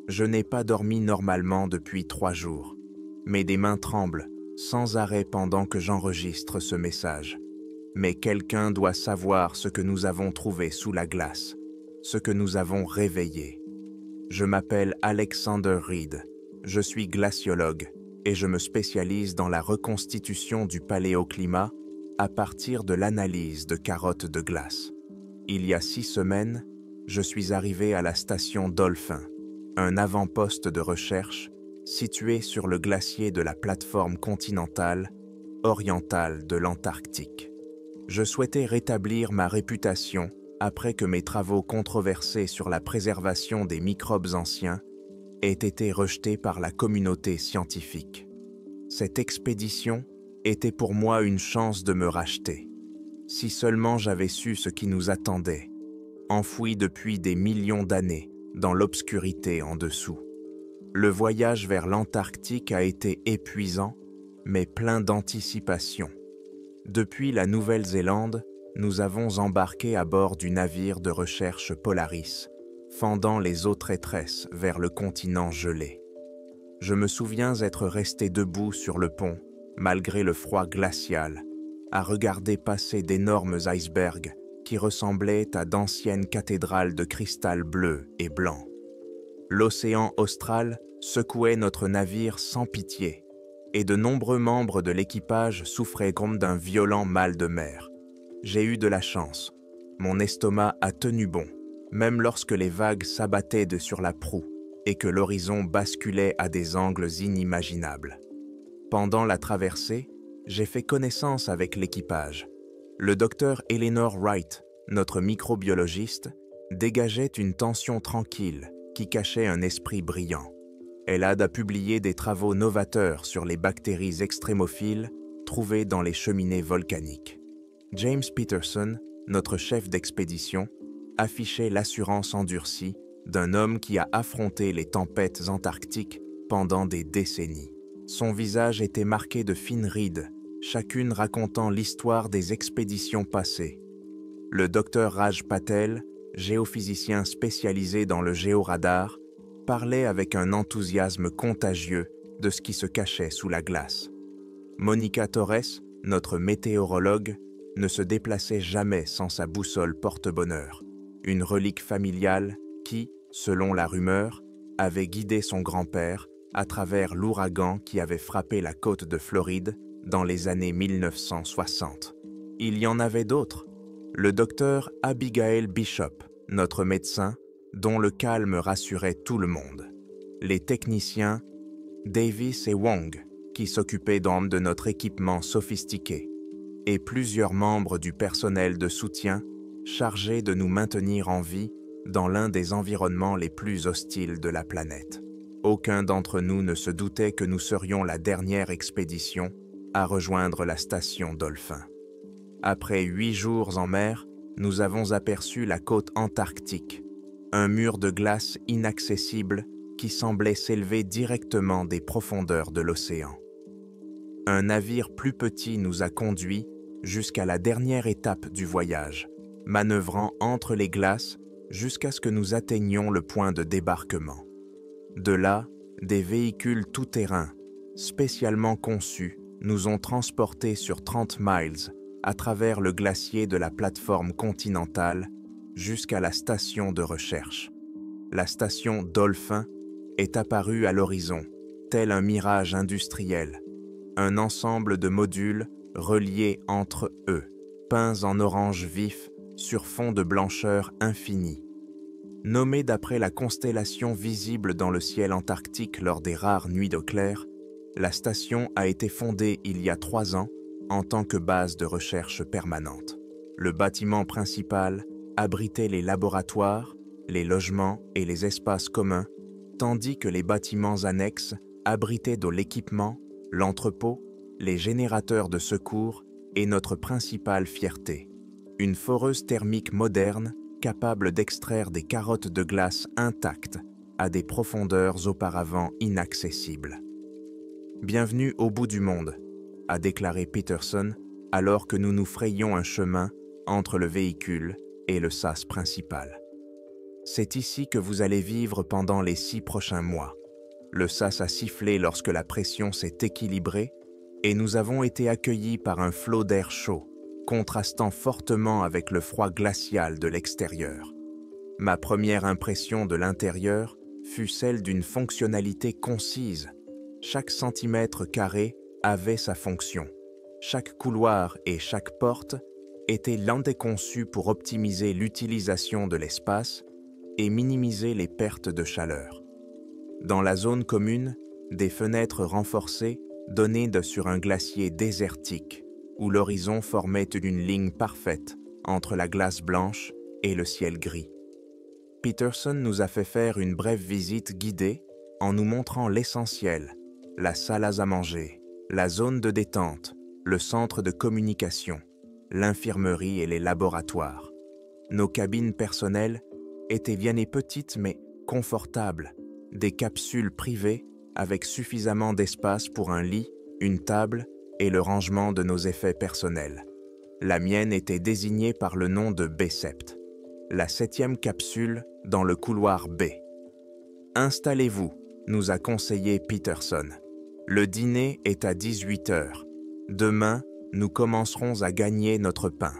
Je n'ai pas dormi normalement depuis 3 jours. Mes des mains tremblent, sans arrêt pendant que j'enregistre ce message. Mais quelqu'un doit savoir ce que nous avons trouvé sous la glace, ce que nous avons réveillé. Je m'appelle Alexander Reed, je suis glaciologue et je me spécialise dans la reconstitution du paléoclimat à partir de l'analyse de carottes de glace. Il y a 6 semaines, je suis arrivé à la station Dolphin, un avant-poste de recherche situé sur le glacier de la plateforme continentale orientale de l'Antarctique. Je souhaitais rétablir ma réputation après que mes travaux controversés sur la préservation des microbes anciens aient été rejetés par la communauté scientifique. Cette expédition était pour moi une chance de me racheter. Si seulement j'avais su ce qui nous attendait, enfoui depuis des millions d'années dans l'obscurité en dessous. Le voyage vers l'Antarctique a été épuisant, mais plein d'anticipation. Depuis la Nouvelle-Zélande, nous avons embarqué à bord du navire de recherche Polaris, fendant les eaux traîtresses vers le continent gelé. Je me souviens être resté debout sur le pont, malgré le froid glacial, à regarder passer d'énormes icebergs qui ressemblaient à d'anciennes cathédrales de cristal bleu et blanc. L'océan austral secouait notre navire sans pitié, et de nombreux membres de l'équipage souffraient comme d'un violent mal de mer. J'ai eu de la chance. Mon estomac a tenu bon, même lorsque les vagues s'abattaient sur la proue et que l'horizon basculait à des angles inimaginables. Pendant la traversée, j'ai fait connaissance avec l'équipage. Le docteur Eleanor Wright, notre microbiologiste, dégageait une tension tranquille qui cachait un esprit brillant. Elle a publié des travaux novateurs sur les bactéries extrémophiles trouvées dans les cheminées volcaniques. James Peterson, notre chef d'expédition, affichait l'assurance endurcie d'un homme qui a affronté les tempêtes antarctiques pendant des décennies. Son visage était marqué de fines rides, chacune racontant l'histoire des expéditions passées. Le docteur Raj Patel, géophysicien spécialisé dans le géoradar, parlait avec un enthousiasme contagieux de ce qui se cachait sous la glace. Monica Torres, notre météorologue, ne se déplaçait jamais sans sa boussole porte-bonheur, une relique familiale qui, selon la rumeur, avait guidé son grand-père à travers l'ouragan qui avait frappé la côte de Floride dans les années 1960. Il y en avait d'autres. Le docteur Abigail Bishop, notre médecin, dont le calme rassurait tout le monde. Les techniciens Davis et Wong, qui s'occupaient de notre équipement sophistiqué, et plusieurs membres du personnel de soutien chargés de nous maintenir en vie dans l'un des environnements les plus hostiles de la planète. Aucun d'entre nous ne se doutait que nous serions la dernière expédition à rejoindre la station Dolphin. Après 8 jours en mer, nous avons aperçu la côte antarctique, un mur de glace inaccessible qui semblait s'élever directement des profondeurs de l'océan. Un navire plus petit nous a conduits jusqu'à la dernière étape du voyage, manœuvrant entre les glaces jusqu'à ce que nous atteignions le point de débarquement. De là, des véhicules tout-terrain, spécialement conçus, nous ont transportés sur 30 miles à travers le glacier de la plateforme continentale jusqu'à la station de recherche. La station Dolphin est apparue à l'horizon, tel un mirage industriel, un ensemble de modules reliés entre eux, peints en orange vif sur fond de blancheur infinie. Nommée d'après la constellation visible dans le ciel antarctique lors des rares nuits d'eau claire, la station a été fondée il y a 3 ans en tant que base de recherche permanente. Le bâtiment principal abritait les laboratoires, les logements et les espaces communs, tandis que les bâtiments annexes abritaient de l'équipement, l'entrepôt, les générateurs de secours et notre principale fierté, une foreuse thermique moderne capable d'extraire des carottes de glace intactes à des profondeurs auparavant inaccessibles. « Bienvenue au bout du monde », a déclaré Peterson alors que nous nous frayions un chemin entre le véhicule et le sas principal. C'est ici que vous allez vivre pendant les 6 prochains mois. Le sas a sifflé lorsque la pression s'est équilibrée et nous avons été accueillis par un flot d'air chaud, contrastant fortement avec le froid glacial de l'extérieur. Ma première impression de l'intérieur fut celle d'une fonctionnalité concise. Chaque centimètre carré avait sa fonction. Chaque couloir et chaque porte étaient conçus pour optimiser l'utilisation de l'espace et minimiser les pertes de chaleur. Dans la zone commune, des fenêtres renforcées donnaient sur un glacier désertique où l'horizon formait une ligne parfaite entre la glace blanche et le ciel gris. Peterson nous a fait faire une brève visite guidée en nous montrant l'essentiel, la salle à manger, la zone de détente, le centre de communication, l'infirmerie et les laboratoires. Nos cabines personnelles étaient bien et petites mais confortables, des capsules privées avec suffisamment d'espace pour un lit, une table et le rangement de nos effets personnels. La mienne était désignée par le nom de B-Sept, la 7e capsule dans le couloir B. « Installez-vous », nous a conseillé Peterson. « Le dîner est à 18 heures. Demain, nous commencerons à gagner notre pain. »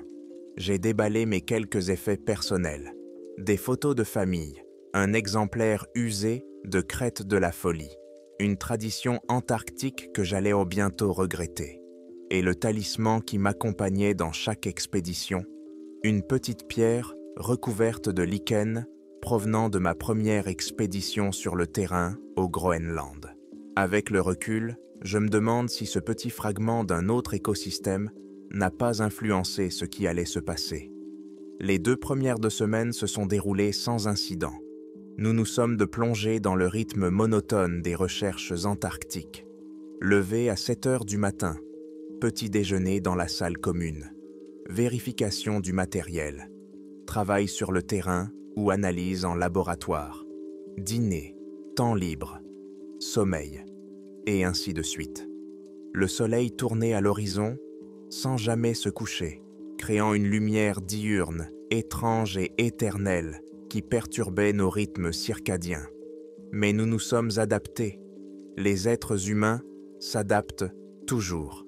J'ai déballé mes quelques effets personnels. Des photos de famille, un exemplaire usé de Crête de la Folie, une tradition antarctique que j'allais bientôt regretter, et le talisman qui m'accompagnait dans chaque expédition, une petite pierre recouverte de lichen provenant de ma première expédition sur le terrain au Groenland. Avec le recul, je me demande si ce petit fragment d'un autre écosystème n'a pas influencé ce qui allait se passer. Les 2 premières de semaine se sont déroulées sans incident. Nous nous sommes plongés dans le rythme monotone des recherches antarctiques. Lever à 7 heures du matin, petit déjeuner dans la salle commune, vérification du matériel, travail sur le terrain ou analyse en laboratoire, dîner, temps libre, sommeil, et ainsi de suite. Le soleil tournait à l'horizon sans jamais se coucher, créant une lumière diurne, étrange et éternelle qui perturbait nos rythmes circadiens. Mais nous nous sommes adaptés. Les êtres humains s'adaptent toujours.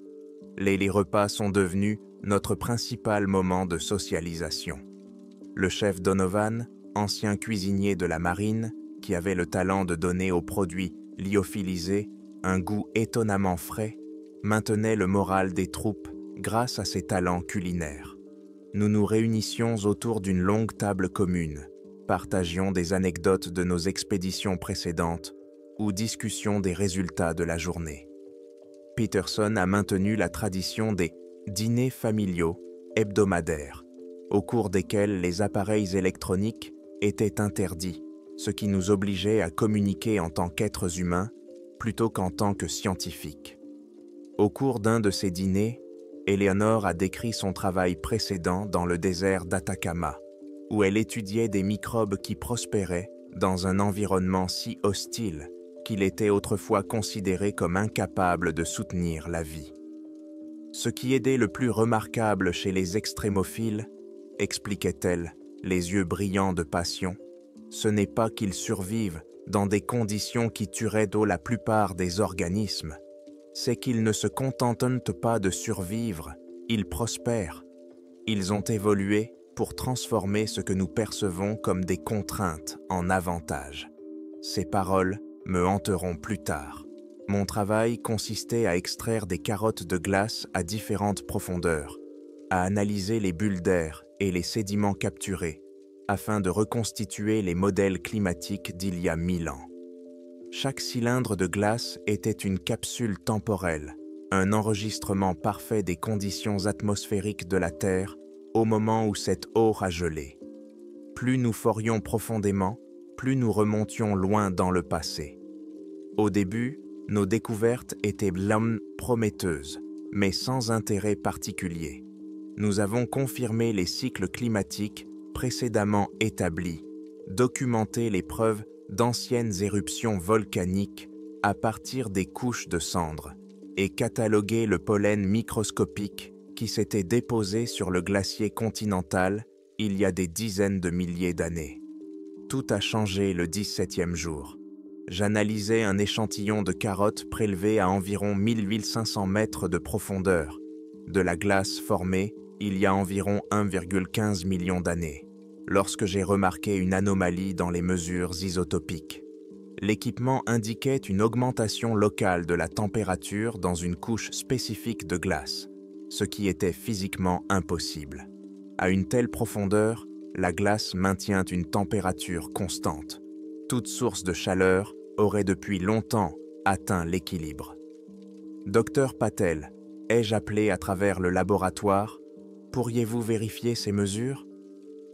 Les repas sont devenus notre principal moment de socialisation. Le chef Donovan, ancien cuisinier de la marine, qui avait le talent de donner aux produits lyophilisés un goût étonnamment frais, maintenait le moral des troupes grâce à ses talents culinaires. Nous nous réunissions autour d'une longue table commune, partagions des anecdotes de nos expéditions précédentes ou discussions des résultats de la journée. Peterson a maintenu la tradition des dîners familiaux hebdomadaires, au cours desquels les appareils électroniques étaient interdits, ce qui nous obligeait à communiquer en tant qu'êtres humains plutôt qu'en tant que scientifiques. Au cours d'un de ces dîners, Eleanor a décrit son travail précédent dans le désert d'Atacama, où elle étudiait des microbes qui prospéraient dans un environnement si hostile qu'il était autrefois considéré comme incapable de soutenir la vie. Ce qui était le plus remarquable chez les extrémophiles, expliquait-elle, les yeux brillants de passion, ce n'est pas qu'ils survivent dans des conditions qui tueraient la plupart des organismes, c'est qu'ils ne se contentent pas de survivre, ils prospèrent. Ils ont évolué pour transformer ce que nous percevons comme des contraintes en avantages. Ces paroles me hanteront plus tard. Mon travail consistait à extraire des carottes de glace à différentes profondeurs, à analyser les bulles d'air et les sédiments capturés, afin de reconstituer les modèles climatiques d'il y a 1000 ans. Chaque cylindre de glace était une capsule temporelle, un enregistrement parfait des conditions atmosphériques de la Terre au moment où cette eau a gelé. Plus nous forions profondément, plus nous remontions loin dans le passé. Au début, nos découvertes étaient prometteuses, mais sans intérêt particulier. Nous avons confirmé les cycles climatiques précédemment établis, documenté les preuves d'anciennes éruptions volcaniques à partir des couches de cendres et catalogué le pollen microscopique qui s'était déposé sur le glacier continental il y a des dizaines de milliers d'années. tout a changé le 17e jour. J'analysais un échantillon de carottes prélevé à environ 1500 mètres de profondeur, de la glace formée il y a environ 1,15 million d'années, lorsque j'ai remarqué une anomalie dans les mesures isotopiques. L'équipement indiquait une augmentation locale de la température dans une couche spécifique de glace, ce qui était physiquement impossible. À une telle profondeur, la glace maintient une température constante. Toute source de chaleur aurait depuis longtemps atteint l'équilibre. Docteur Patel, ai-je appelé à travers le laboratoire? Pourriez-vous vérifier ces mesures?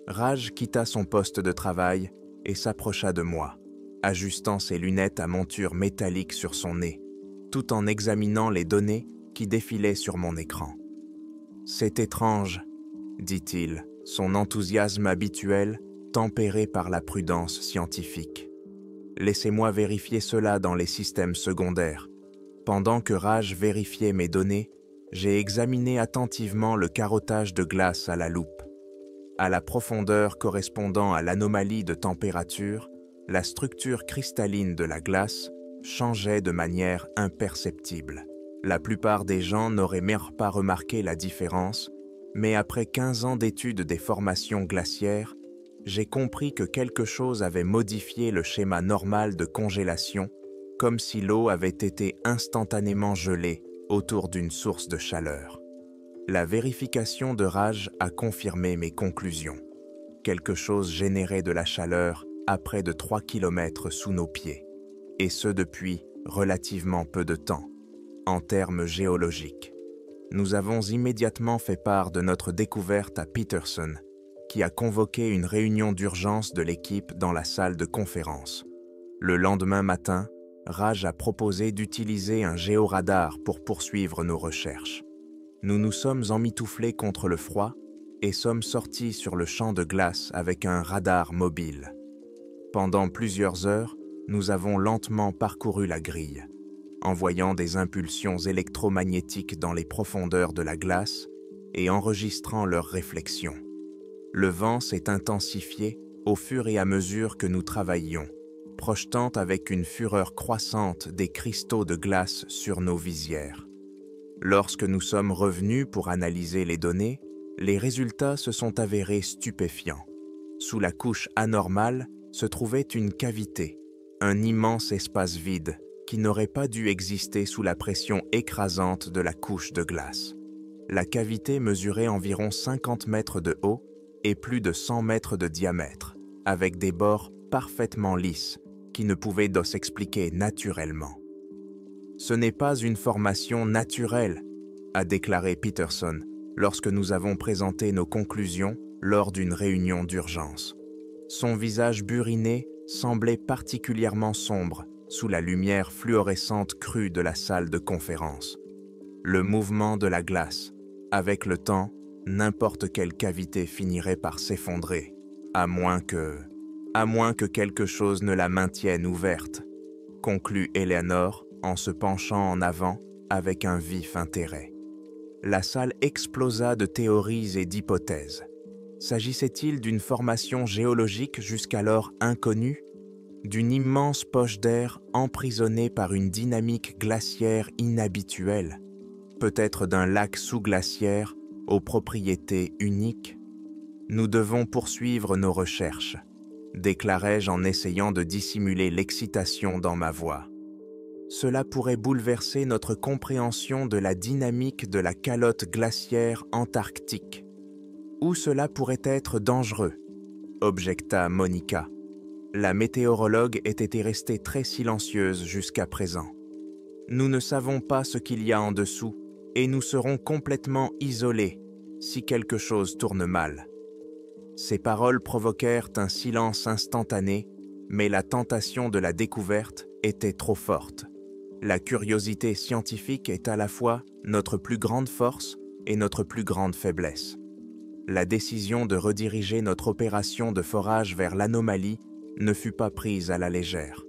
Raj quitta son poste de travail et s'approcha de moi, ajustant ses lunettes à monture métallique sur son nez, tout en examinant les données qui défilaient sur mon écran. « C'est étrange, » dit-il, son enthousiasme habituel tempéré par la prudence scientifique. « Laissez-moi vérifier cela dans les systèmes secondaires. » Pendant que Raj vérifiait mes données, j'ai examiné attentivement le carottage de glace à la loupe. À la profondeur correspondant à l'anomalie de température, la structure cristalline de la glace changeait de manière imperceptible. La plupart des gens n'auraient même pas remarqué la différence, mais après 15 ans d'études des formations glaciaires, j'ai compris que quelque chose avait modifié le schéma normal de congélation, comme si l'eau avait été instantanément gelée autour d'une source de chaleur. La vérification de Raj a confirmé mes conclusions. Quelque chose générait de la chaleur à près de 3 km sous nos pieds, et ce depuis relativement peu de temps, en termes géologiques. Nous avons immédiatement fait part de notre découverte à Peterson, qui a convoqué une réunion d'urgence de l'équipe dans la salle de conférence. Le lendemain matin, Raj a proposé d'utiliser un géoradar pour poursuivre nos recherches. Nous nous sommes emmitouflés contre le froid et sommes sortis sur le champ de glace avec un radar mobile. Pendant plusieurs heures, nous avons lentement parcouru la grille, envoyant des impulsions électromagnétiques dans les profondeurs de la glace et enregistrant leurs réflexions. Le vent s'est intensifié au fur et à mesure que nous travaillions, projetant avec une fureur croissante des cristaux de glace sur nos visières. Lorsque nous sommes revenus pour analyser les données, les résultats se sont avérés stupéfiants. Sous la couche anormale se trouvait une cavité, un immense espace vide qui n'aurait pas dû exister sous la pression écrasante de la couche de glace. La cavité mesurait environ 50 mètres de haut et plus de 100 mètres de diamètre, avec des bords parfaitement lisses qui ne pouvaient s'expliquer naturellement. « Ce n'est pas une formation naturelle », a déclaré Peterson lorsque nous avons présenté nos conclusions lors d'une réunion d'urgence. Son visage buriné semblait particulièrement sombre sous la lumière fluorescente crue de la salle de conférence. Le mouvement de la glace, avec le temps, n'importe quelle cavité finirait par s'effondrer, à moins que quelque chose ne la maintienne ouverte, conclut Eleanor en se penchant en avant avec un vif intérêt. La salle explosa de théories et d'hypothèses. S'agissait-il d'une formation géologique jusqu'alors inconnue, d'une immense poche d'air emprisonnée par une dynamique glaciaire inhabituelle, peut-être d'un lac sous-glaciaire aux propriétés uniques? Nous devons poursuivre nos recherches, déclarai-je en essayant de dissimuler l'excitation dans ma voix. Cela pourrait bouleverser notre compréhension de la dynamique de la calotte glaciaire antarctique. Ou cela pourrait être dangereux, objecta Monica. La météorologue était restée très silencieuse jusqu'à présent. Nous ne savons pas ce qu'il y a en dessous et nous serons complètement isolés si quelque chose tourne mal. Ces paroles provoquèrent un silence instantané, mais la tentation de la découverte était trop forte. La curiosité scientifique est à la fois notre plus grande force et notre plus grande faiblesse. La décision de rediriger notre opération de forage vers l'anomalie ne fut pas prise à la légère.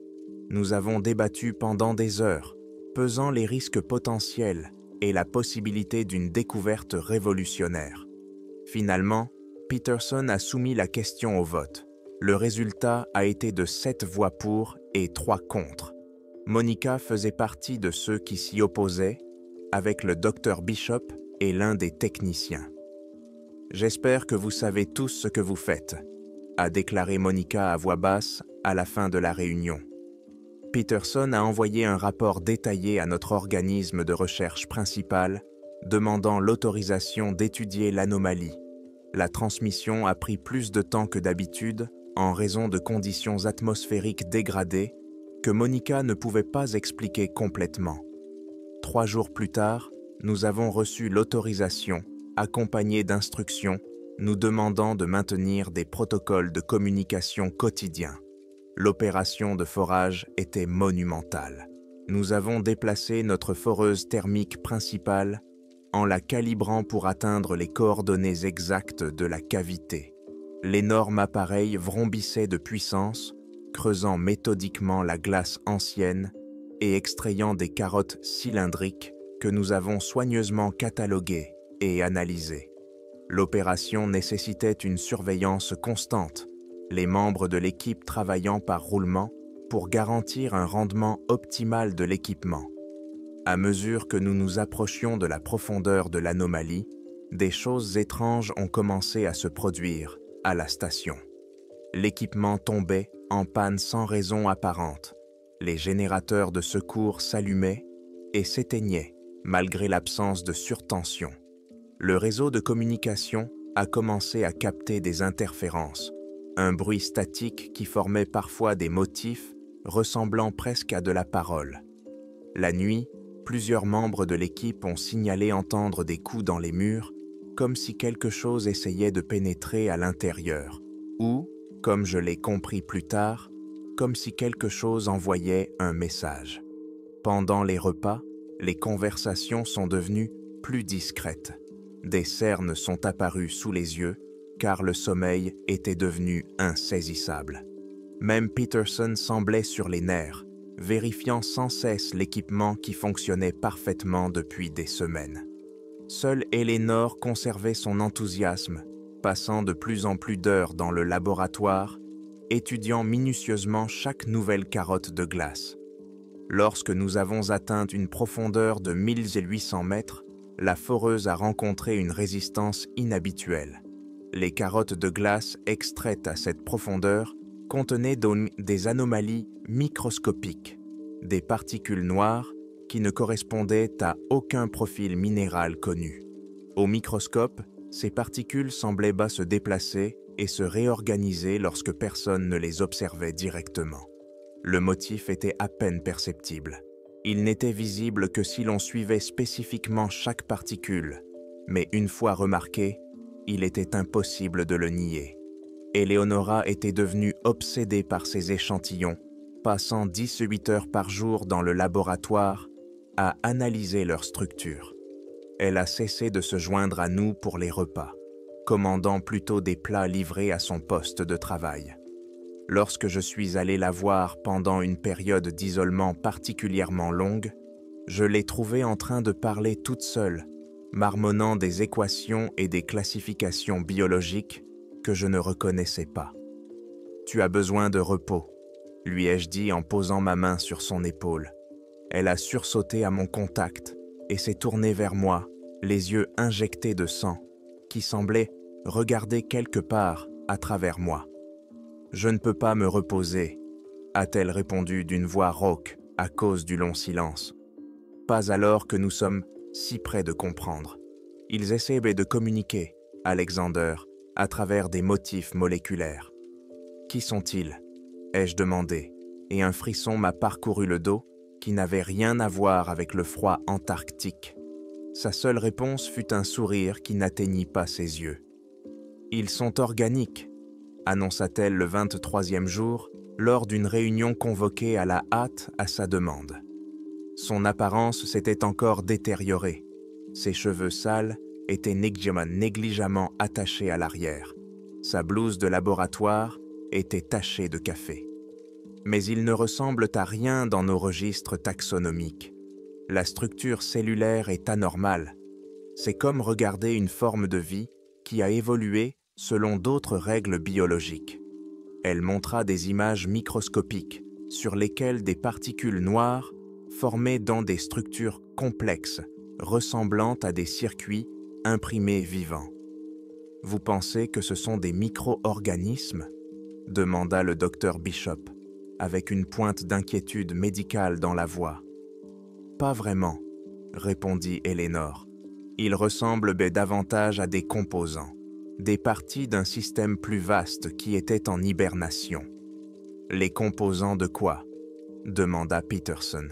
Nous avons débattu pendant des heures, pesant les risques potentiels et la possibilité d'une découverte révolutionnaire. Finalement, Peterson a soumis la question au vote. Le résultat a été de 7 voix pour et 3 contre. Monica faisait partie de ceux qui s'y opposaient, avec le docteur Bishop et l'un des techniciens. « J'espère que vous savez tous ce que vous faites », a déclaré Monica à voix basse à la fin de la réunion. Peterson a envoyé un rapport détaillé à notre organisme de recherche principal, demandant l'autorisation d'étudier l'anomalie. La transmission a pris plus de temps que d'habitude en raison de conditions atmosphériques dégradées que Monica ne pouvait pas expliquer complètement. 3 jours plus tard, nous avons reçu l'autorisation, accompagnée d'instructions, nous demandant de maintenir des protocoles de communication quotidiens. L'opération de forage était monumentale. Nous avons déplacé notre foreuse thermique principale en la calibrant pour atteindre les coordonnées exactes de la cavité. L'énorme appareil vrombissait de puissance, creusant méthodiquement la glace ancienne et extrayant des carottes cylindriques que nous avons soigneusement cataloguées et analysées. L'opération nécessitait une surveillance constante, les membres de l'équipe travaillant par roulement pour garantir un rendement optimal de l'équipement. À mesure que nous nous approchions de la profondeur de l'anomalie, des choses étranges ont commencé à se produire à la station. L'équipement tombait en panne sans raison apparente. Les générateurs de secours s'allumaient et s'éteignaient malgré l'absence de surtension. Le réseau de communication a commencé à capter des interférences, un bruit statique qui formait parfois des motifs ressemblant presque à de la parole. La nuit, plusieurs membres de l'équipe ont signalé entendre des coups dans les murs, comme si quelque chose essayait de pénétrer à l'intérieur, ou, comme je l'ai compris plus tard, comme si quelque chose envoyait un message. Pendant les repas, les conversations sont devenues plus discrètes. Des cernes sont apparues sous les yeux, car le sommeil était devenu insaisissable. Même Peterson semblait sur les nerfs, vérifiant sans cesse l'équipement qui fonctionnait parfaitement depuis des semaines. Seule Eleanor conservait son enthousiasme, passant de plus en plus d'heures dans le laboratoire, étudiant minutieusement chaque nouvelle carotte de glace. Lorsque nous avons atteint une profondeur de 1800 mètres, la foreuse a rencontré une résistance inhabituelle. Les carottes de glace extraites à cette profondeur contenaient des anomalies microscopiques, des particules noires qui ne correspondaient à aucun profil minéral connu. Au microscope, ces particules semblaient se déplacer et se réorganiser lorsque personne ne les observait directement. Le motif était à peine perceptible. Il n'était visible que si l'on suivait spécifiquement chaque particule, mais une fois remarqué, il était impossible de le nier. Eleonora était devenue obsédée par ces échantillons, passant 18 heures par jour dans le laboratoire à analyser leur structure. Elle a cessé de se joindre à nous pour les repas, commandant plutôt des plats livrés à son poste de travail. Lorsque je suis allé la voir pendant une période d'isolement particulièrement longue, je l'ai trouvée en train de parler toute seule, marmonnant des équations et des classifications biologiques que je ne reconnaissais pas. « Tu as besoin de repos », lui ai-je dit en posant ma main sur son épaule. Elle a sursauté à mon contact et s'est tournée vers moi, les yeux injectés de sang, qui semblait regarder quelque part à travers moi. « Je ne peux pas me reposer », a-t-elle répondu d'une voix rauque à cause du long silence. Pas alors que nous sommes si près de comprendre. Ils essaient de communiquer, Alexander, à travers des motifs moléculaires. « Qui sont-ils » ai-je demandé, et un frisson m'a parcouru le dos qui n'avait rien à voir avec le froid antarctique. Sa seule réponse fut un sourire qui n'atteignit pas ses yeux. « Ils sont organiques », annonça-t-elle le 23e jour lors d'une réunion convoquée à la hâte à sa demande. Son apparence s'était encore détériorée. Ses cheveux sales étaient négligemment attachés à l'arrière. Sa blouse de laboratoire était tachée de café. Mais ils ne ressemblent à rien dans nos registres taxonomiques. La structure cellulaire est anormale. C'est comme regarder une forme de vie qui a évolué selon d'autres règles biologiques. Elle montra des images microscopiques sur lesquelles des particules noires formaient dans des structures complexes ressemblant à des circuits imprimés vivants. « Vous pensez que ce sont des micro-organismes » demanda le docteur Bishop, avec une pointe d'inquiétude médicale dans la voix. « Pas vraiment, » répondit Eleanor. « Ils ressemblent davantage à des composants, des parties d'un système plus vaste qui était en hibernation. »« Les composants de quoi ?» demanda Peterson.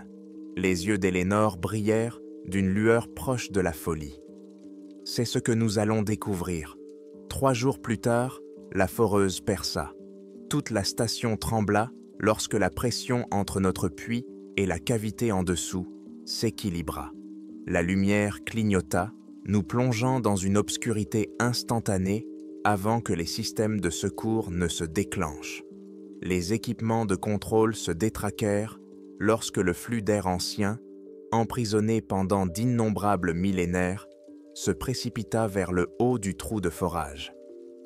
Les yeux d'Eleanor brillèrent d'une lueur proche de la folie. « C'est ce que nous allons découvrir. » 3 jours plus tard, la foreuse perça. Toute la station trembla lorsque la pression entre notre puits et la cavité en dessous s'équilibra. La lumière clignota, nous plongeant dans une obscurité instantanée avant que les systèmes de secours ne se déclenchent. Les équipements de contrôle se détraquèrent lorsque le flux d'air ancien, emprisonné pendant d'innombrables millénaires, se précipita vers le haut du trou de forage.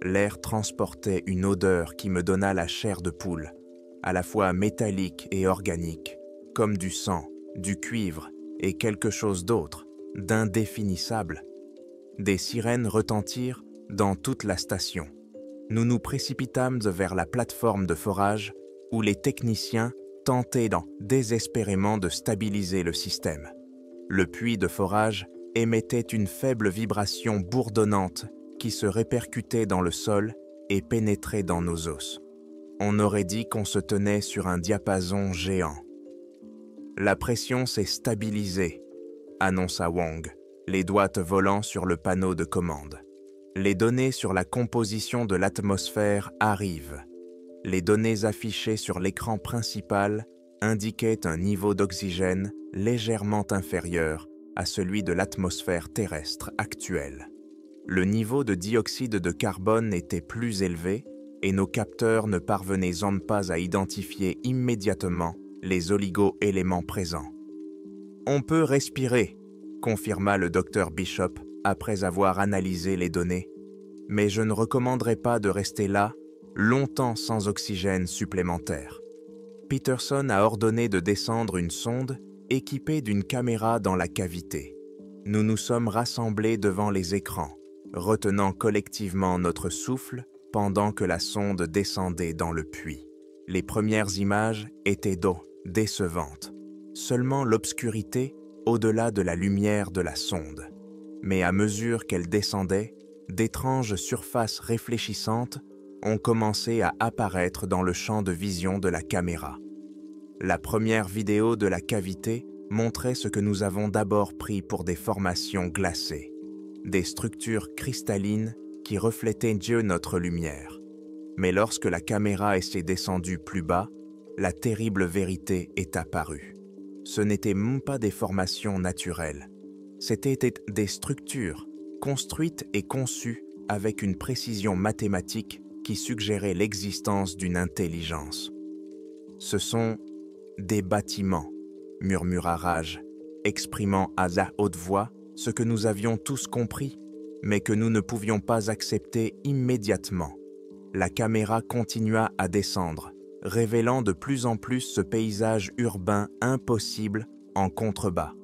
L'air transportait une odeur qui me donna la chair de poule, à la fois métallique et organique, comme du sang, du cuivre et quelque chose d'autre, d'indéfinissable. Des sirènes retentirent dans toute la station. Nous nous précipitâmes vers la plateforme de forage où les techniciens tentaient désespérément de stabiliser le système. Le puits de forage émettait une faible vibration bourdonnante qui se répercutait dans le sol et pénétrait dans nos os. On aurait dit qu'on se tenait sur un diapason géant. « La pression s'est stabilisée », annonça Wong, les doigts volant sur le panneau de commande. « Les données sur la composition de l'atmosphère arrivent. » Les données affichées sur l'écran principal indiquaient un niveau d'oxygène légèrement inférieur à celui de l'atmosphère terrestre actuelle. Le niveau de dioxyde de carbone était plus élevé et nos capteurs ne parvenaient pas à identifier immédiatement les oligo-éléments présents. « On peut respirer », confirma le docteur Bishop après avoir analysé les données, « mais je ne recommanderais pas de rester là longtemps sans oxygène supplémentaire. » Peterson a ordonné de descendre une sonde équipée d'une caméra dans la cavité. Nous nous sommes rassemblés devant les écrans, retenant collectivement notre souffle pendant que la sonde descendait dans le puits. Les premières images étaient décevantes. Seulement l'obscurité au-delà de la lumière de la sonde. Mais à mesure qu'elle descendait, d'étranges surfaces réfléchissantes ont commencé à apparaître dans le champ de vision de la caméra. La première vidéo de la cavité montrait ce que nous avons d'abord pris pour des formations glacées, des structures cristallines qui reflétaient notre lumière. Mais lorsque la caméra s'est descendue plus bas, la terrible vérité est apparue. Ce n'étaient même pas des formations naturelles. C'étaient des structures construites et conçues avec une précision mathématique qui suggérait l'existence d'une intelligence. « Ce sont des bâtiments », murmura Raj, exprimant à haute voix ce que nous avions tous compris, mais que nous ne pouvions pas accepter immédiatement. La caméra continua à descendre, révélant de plus en plus ce paysage urbain impossible en contrebas.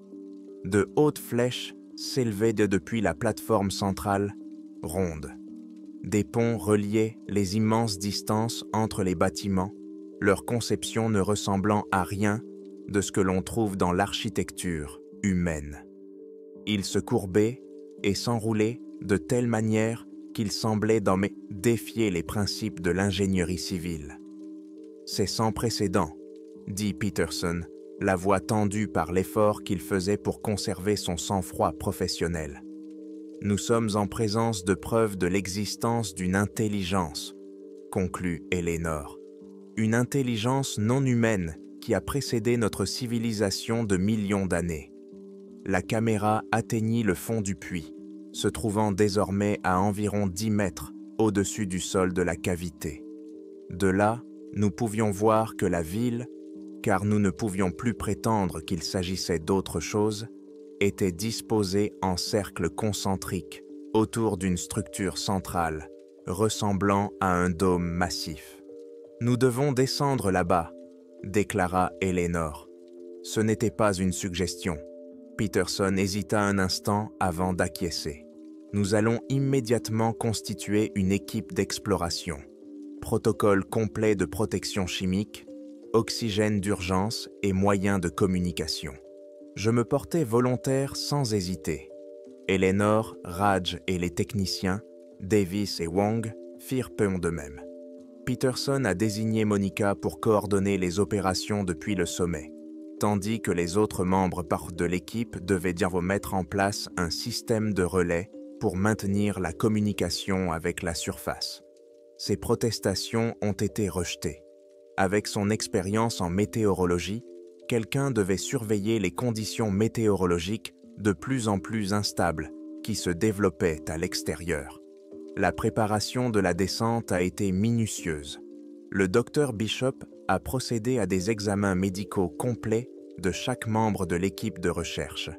De hautes flèches s'élevaient depuis la plateforme centrale, ronde. Des ponts reliaient les immenses distances entre les bâtiments, leur conception ne ressemblant à rien de ce que l'on trouve dans l'architecture humaine. Ils se courbaient et s'enroulaient de telle manière qu'ils semblaient défier les principes de l'ingénierie civile. « C'est sans précédent », dit Peterson, la voix tendue par l'effort qu'il faisait pour conserver son sang-froid professionnel. « Nous sommes en présence de preuves de l'existence d'une intelligence, » conclut Eleanor. « Une intelligence non humaine qui a précédé notre civilisation de millions d'années. » La caméra atteignit le fond du puits, se trouvant désormais à environ 10 mètres au-dessus du sol de la cavité. De là, nous pouvions voir que la ville, car nous ne pouvions plus prétendre qu'il s'agissait d'autre chose, était disposée en cercle concentrique autour d'une structure centrale, ressemblant à un dôme massif. Nous devons descendre là-bas, déclara Eleanor. Ce n'était pas une suggestion. Peterson hésita un instant avant d'acquiescer. Nous allons immédiatement constituer une équipe d'exploration. Protocole complet de protection chimique, oxygène d'urgence et moyens de communication. Je me portais volontaire sans hésiter. Eleanor, Raj et les techniciens, Davis et Wong, firent peu de même. Peterson a désigné Monica pour coordonner les opérations depuis le sommet, tandis que les autres membres de l'équipe devaient mettre en place un système de relais pour maintenir la communication avec la surface. Ces protestations ont été rejetées. Avec son expérience en météorologie, quelqu'un devait surveiller les conditions météorologiques de plus en plus instables qui se développaient à l'extérieur. La préparation de la descente a été minutieuse. Le docteur Bishop a procédé à des examens médicaux complets de chaque membre de l'équipe de recherche,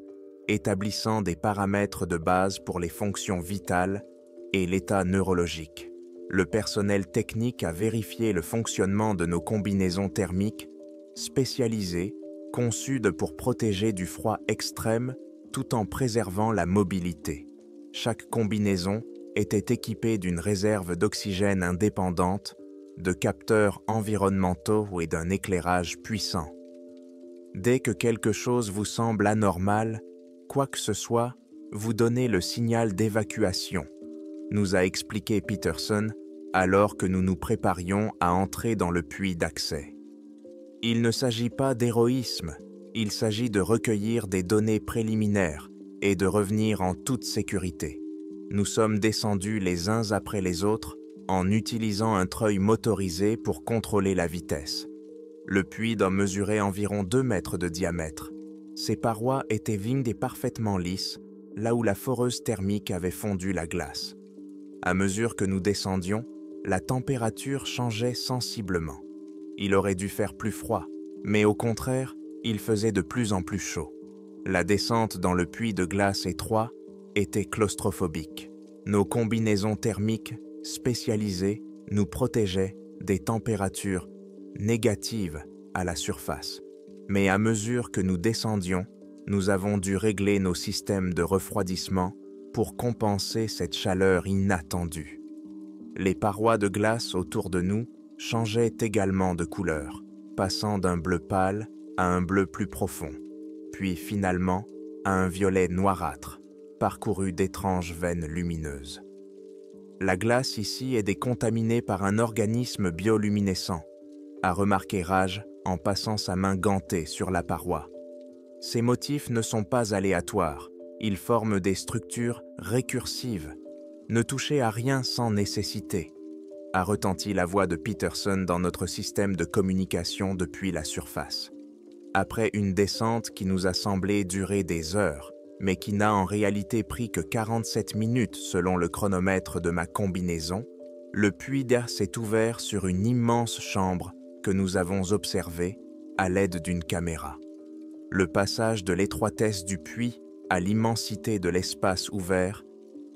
établissant des paramètres de base pour les fonctions vitales et l'état neurologique. Le personnel technique a vérifié le fonctionnement de nos combinaisons thermiques spécialisées, conçues pour protéger du froid extrême tout en préservant la mobilité. Chaque combinaison était équipée d'une réserve d'oxygène indépendante, de capteurs environnementaux et d'un éclairage puissant. Dès que quelque chose vous semble anormal, quoi que ce soit, vous donnez le signal d'évacuation, nous a expliqué Peterson alors que nous nous préparions à entrer dans le puits d'accès. Il ne s'agit pas d'héroïsme, il s'agit de recueillir des données préliminaires et de revenir en toute sécurité. Nous sommes descendus les uns après les autres en utilisant un treuil motorisé pour contrôler la vitesse. Le puits doit mesurer environ 2 mètres de diamètre. Ses parois étaient vignes et parfaitement lisses, là où la foreuse thermique avait fondu la glace. À mesure que nous descendions, la température changeait sensiblement. Il aurait dû faire plus froid, mais au contraire, il faisait de plus en plus chaud. La descente dans le puits de glace étroit était claustrophobique. Nos combinaisons thermiques spécialisées nous protégeaient des températures négatives à la surface. Mais à mesure que nous descendions, nous avons dû régler nos systèmes de refroidissement pour compenser cette chaleur inattendue. Les parois de glace autour de nous changeaient également de couleur, passant d'un bleu pâle à un bleu plus profond, puis finalement à un violet noirâtre, parcouru d'étranges veines lumineuses. La glace ici est décontaminée par un organisme bioluminescent, a remarqué Raj en passant sa main gantée sur la paroi. Ces motifs ne sont pas aléatoires, ils forment des structures récursives. Ne touchez à rien sans nécessité, a retenti la voix de Peterson dans notre système de communication depuis la surface. Après une descente qui nous a semblé durer des heures, mais qui n'a en réalité pris que 47 minutes selon le chronomètre de ma combinaison, le puits d'air s'est ouvert sur une immense chambre que nous avons observée à l'aide d'une caméra. Le passage de l'étroitesse du puits à l'immensité de l'espace ouvert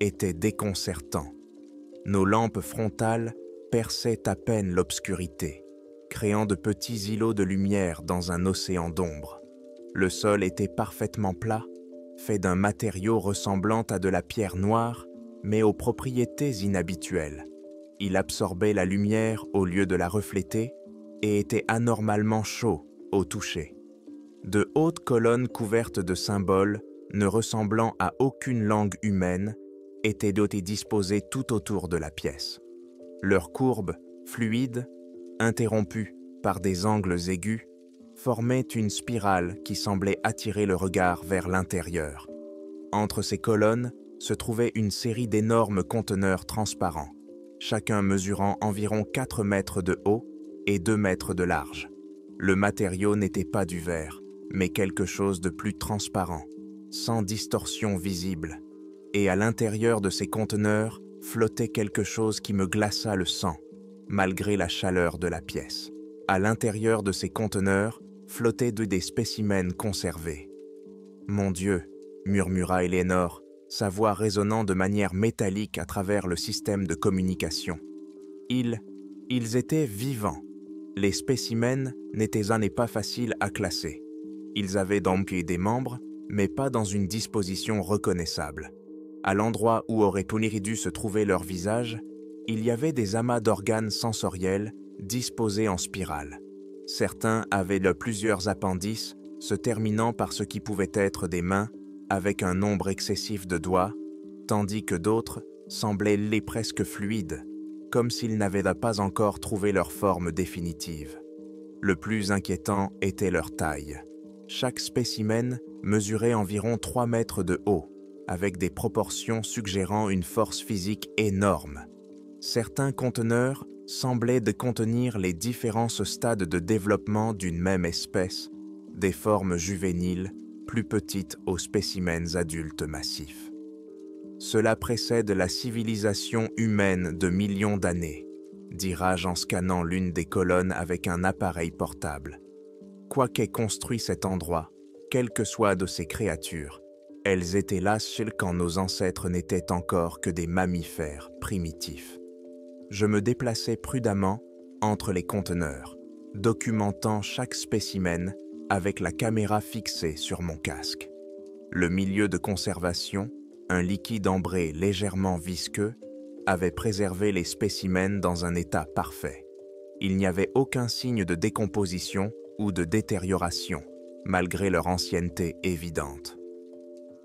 était déconcertant. Nos lampes frontales perçaient à peine l'obscurité, créant de petits îlots de lumière dans un océan d'ombre. Le sol était parfaitement plat, fait d'un matériau ressemblant à de la pierre noire, mais aux propriétés inhabituelles. Il absorbait la lumière au lieu de la refléter et était anormalement chaud au toucher. De hautes colonnes couvertes de symboles, ne ressemblant à aucune langue humaine, étaient disposées tout autour de la pièce. Leurs courbes, fluides, interrompues par des angles aigus, formaient une spirale qui semblait attirer le regard vers l'intérieur. Entre ces colonnes se trouvait une série d'énormes conteneurs transparents, chacun mesurant environ 4 mètres de haut et 2 mètres de large. Le matériau n'était pas du verre, mais quelque chose de plus transparent, sans distorsion visible. Et à l'intérieur de ces conteneurs flottait quelque chose qui me glaça le sang, malgré la chaleur de la pièce. À l'intérieur de ces conteneurs flottaient des spécimens conservés. « Mon Dieu !» murmura Eleanor, sa voix résonnant de manière métallique à travers le système de communication. Ils étaient vivants. Les spécimens n'étaient pas faciles à classer. Ils avaient donc des membres, mais pas dans une disposition reconnaissable. À l'endroit où aurait dû se trouver leur visage, il y avait des amas d'organes sensoriels disposés en spirale. Certains avaient plusieurs appendices, se terminant par ce qui pouvait être des mains, avec un nombre excessif de doigts, tandis que d'autres semblaient presque fluides, comme s'ils n'avaient pas encore trouvé leur forme définitive. Le plus inquiétant était leur taille. Chaque spécimen mesurait environ 3 mètres de haut, avec des proportions suggérant une force physique énorme. Certains conteneurs semblaient contenir les différents stades de développement d'une même espèce, des formes juvéniles plus petites aux spécimens adultes massifs. Cela précède la civilisation humaine de millions d'années, dit Raj en scannant l'une des colonnes avec un appareil portable. Quoi qu'ait construit cet endroit, quelles que soient de ces créatures, elles étaient là quand nos ancêtres n'étaient encore que des mammifères primitifs. Je me déplaçais prudemment entre les conteneurs, documentant chaque spécimen avec la caméra fixée sur mon casque. Le milieu de conservation, un liquide ambré légèrement visqueux, avait préservé les spécimens dans un état parfait. Il n'y avait aucun signe de décomposition ou de détérioration, malgré leur ancienneté évidente.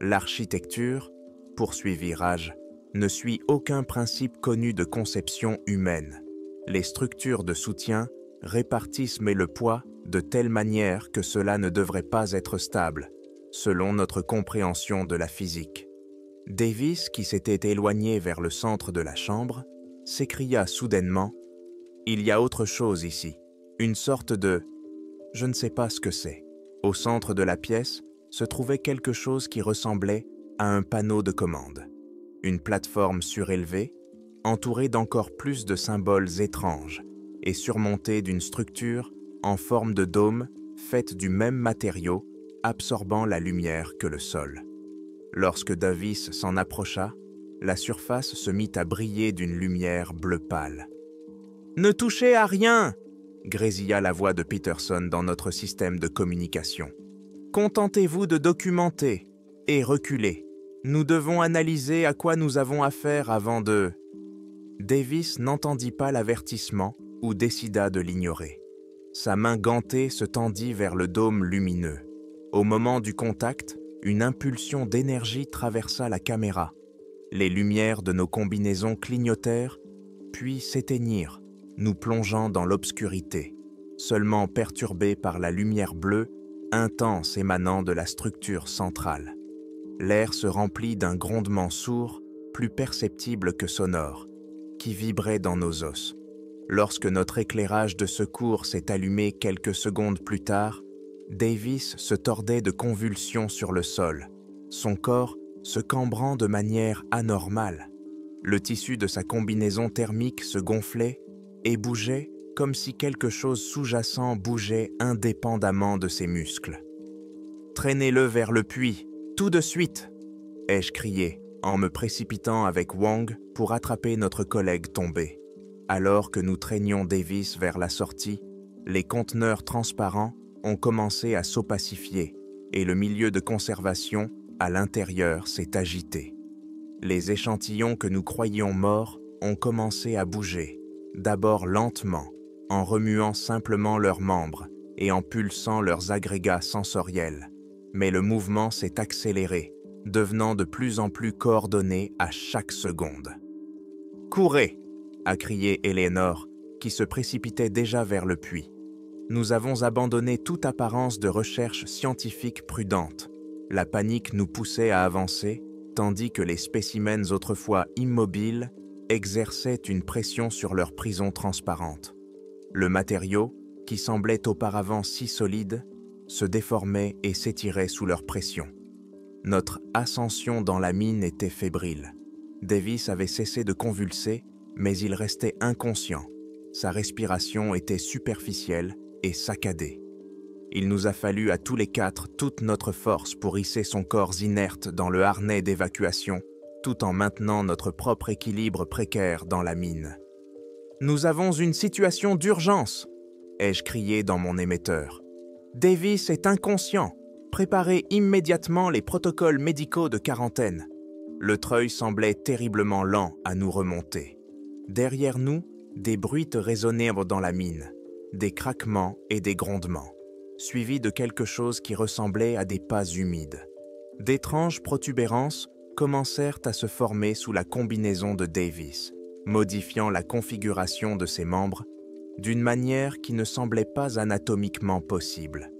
L'architecture, poursuivit Raj, ne suit aucun principe connu de conception humaine. Les structures de soutien répartissent le poids de telle manière que cela ne devrait pas être stable, selon notre compréhension de la physique. Davis, qui s'était éloigné vers le centre de la chambre, s'écria soudainement « Il y a autre chose ici, une sorte de... je ne sais pas ce que c'est. » Au centre de la pièce se trouvait quelque chose qui ressemblait à un panneau de commande. Une plateforme surélevée, entourée d'encore plus de symboles étranges et surmontée d'une structure en forme de dôme faite du même matériau, absorbant la lumière que le sol. Lorsque Davis s'en approcha, la surface se mit à briller d'une lumière bleu pâle. « Ne touchez à rien !» grésilla la voix de Peterson dans notre système de communication. « Contentez-vous de documenter et reculer. Nous devons analyser à quoi nous avons affaire avant de... » Davis n'entendit pas l'avertissement ou décida de l'ignorer. Sa main gantée se tendit vers le dôme lumineux. Au moment du contact, une impulsion d'énergie traversa la caméra. Les lumières de nos combinaisons clignotèrent, puis s'éteignirent, nous plongeant dans l'obscurité, seulement perturbés par la lumière bleue, intense émanant de la structure centrale. L'air se remplit d'un grondement sourd, plus perceptible que sonore, qui vibrait dans nos os. Lorsque notre éclairage de secours s'est allumé quelques secondes plus tard, Davis se tordait de convulsions sur le sol, son corps se cambrant de manière anormale. Le tissu de sa combinaison thermique se gonflait et bougeait comme si quelque chose sous-jacent bougeait indépendamment de ses muscles. « Traînez-le vers le puits, tout de suite !» ai-je crié, en me précipitant avec Wang pour attraper notre collègue tombé. Alors que nous traînions Davis vers la sortie, les conteneurs transparents ont commencé à s'opacifier et le milieu de conservation à l'intérieur s'est agité. Les échantillons que nous croyions morts ont commencé à bouger, d'abord lentement, en remuant simplement leurs membres et en pulsant leurs agrégats sensoriels. Mais le mouvement s'est accéléré, devenant de plus en plus coordonné à chaque seconde. « Courez !» a crié Eleanor, qui se précipitait déjà vers le puits. Nous avons abandonné toute apparence de recherche scientifique prudente. La panique nous poussait à avancer, tandis que les spécimens autrefois immobiles exerçaient une pression sur leur prison transparente. Le matériau, qui semblait auparavant si solide, se déformait et s'étirait sous leur pression. Notre ascension dans la mine était fébrile. Davis avait cessé de convulser, mais il restait inconscient. Sa respiration était superficielle et saccadée. Il nous a fallu à tous les quatre toute notre force pour hisser son corps inerte dans le harnais d'évacuation, tout en maintenant notre propre équilibre précaire dans la mine. « Nous avons une situation d'urgence !» ai-je crié dans mon émetteur. Davis est inconscient. Préparez immédiatement les protocoles médicaux de quarantaine. Le treuil semblait terriblement lent à nous remonter. Derrière nous, des bruits résonnaient dans la mine, des craquements et des grondements, suivis de quelque chose qui ressemblait à des pas humides. D'étranges protubérances commencèrent à se former sous la combinaison de Davis, modifiant la configuration de ses membres d'une manière qui ne semblait pas anatomiquement possible.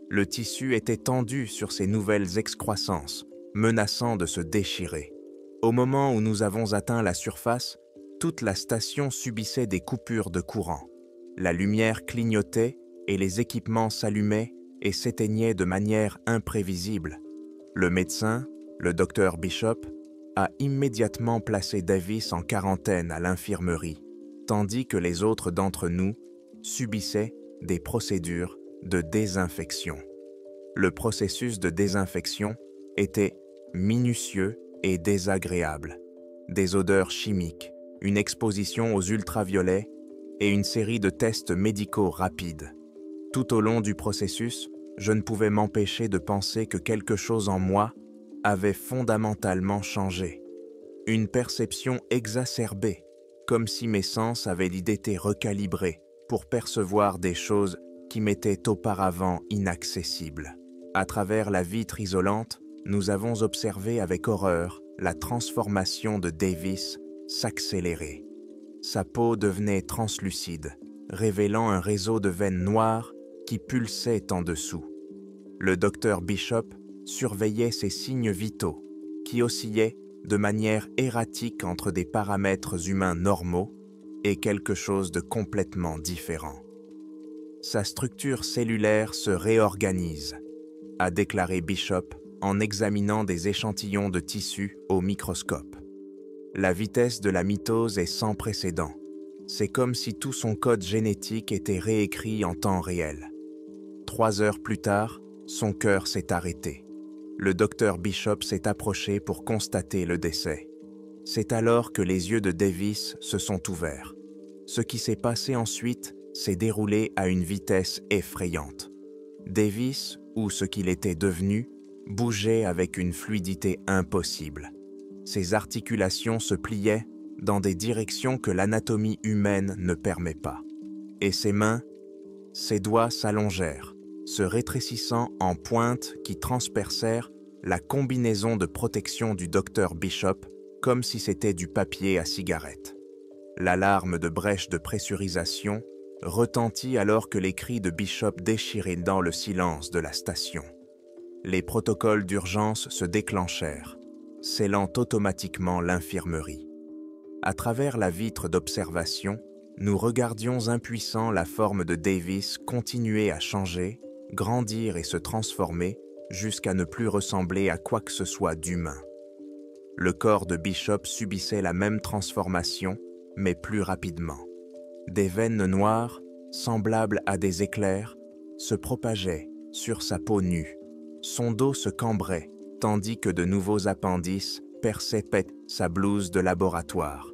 Le tissu était tendu sur ces nouvelles excroissances, menaçant de se déchirer. Au moment où nous avons atteint la surface, toute la station subissait des coupures de courant. La lumière clignotait et les équipements s'allumaient et s'éteignaient de manière imprévisible. Le médecin, le docteur Bishop, a immédiatement placé Davis en quarantaine à l'infirmerie, tandis que les autres d'entre nous subissaient des procédures de désinfection. Le processus de désinfection était minutieux et désagréable. Des odeurs chimiques, une exposition aux ultraviolets et une série de tests médicaux rapides. Tout au long du processus, je ne pouvais m'empêcher de penser que quelque chose en moi avait fondamentalement changé. Une perception exacerbée, comme si mes sens avaient été recalibrés pour percevoir des choses qui m'étaient auparavant inaccessibles. À travers la vitre isolante, nous avons observé avec horreur la transformation de Davis s'accélérer. Sa peau devenait translucide, révélant un réseau de veines noires qui pulsaient en dessous. Le docteur Bishop surveillait ses signes vitaux, qui oscillaient de manière erratique entre des paramètres humains normaux et quelque chose de complètement différent. Sa structure cellulaire se réorganise, a déclaré Bishop en examinant des échantillons de tissu au microscope. La vitesse de la mitose est sans précédent. C'est comme si tout son code génétique était réécrit en temps réel. 3 heures plus tard, son cœur s'est arrêté. Le docteur Bishop s'est approché pour constater le décès. C'est alors que les yeux de Davis se sont ouverts. Ce qui s'est passé ensuite s'est déroulé à une vitesse effrayante. Davis, ou ce qu'il était devenu, bougeait avec une fluidité impossible. Ses articulations se pliaient dans des directions que l'anatomie humaine ne permet pas. Et ses mains, ses doigts s'allongèrent, se rétrécissant en pointes qui transpercèrent la combinaison de protection du docteur Bishop comme si c'était du papier à cigarette. L'alarme de brèche de pressurisation retentit alors que les cris de Bishop déchiraient dans le silence de la station. Les protocoles d'urgence se déclenchèrent, scellant automatiquement l'infirmerie. À travers la vitre d'observation, nous regardions impuissants la forme de Davis continuer à changer, grandir et se transformer jusqu'à ne plus ressembler à quoi que ce soit d'humain. Le corps de Bishop subissait la même transformation, mais plus rapidement. Des veines noires, semblables à des éclairs, se propageaient sur sa peau nue. Son dos se cambrait, tandis que de nouveaux appendices perçaient sa blouse de laboratoire.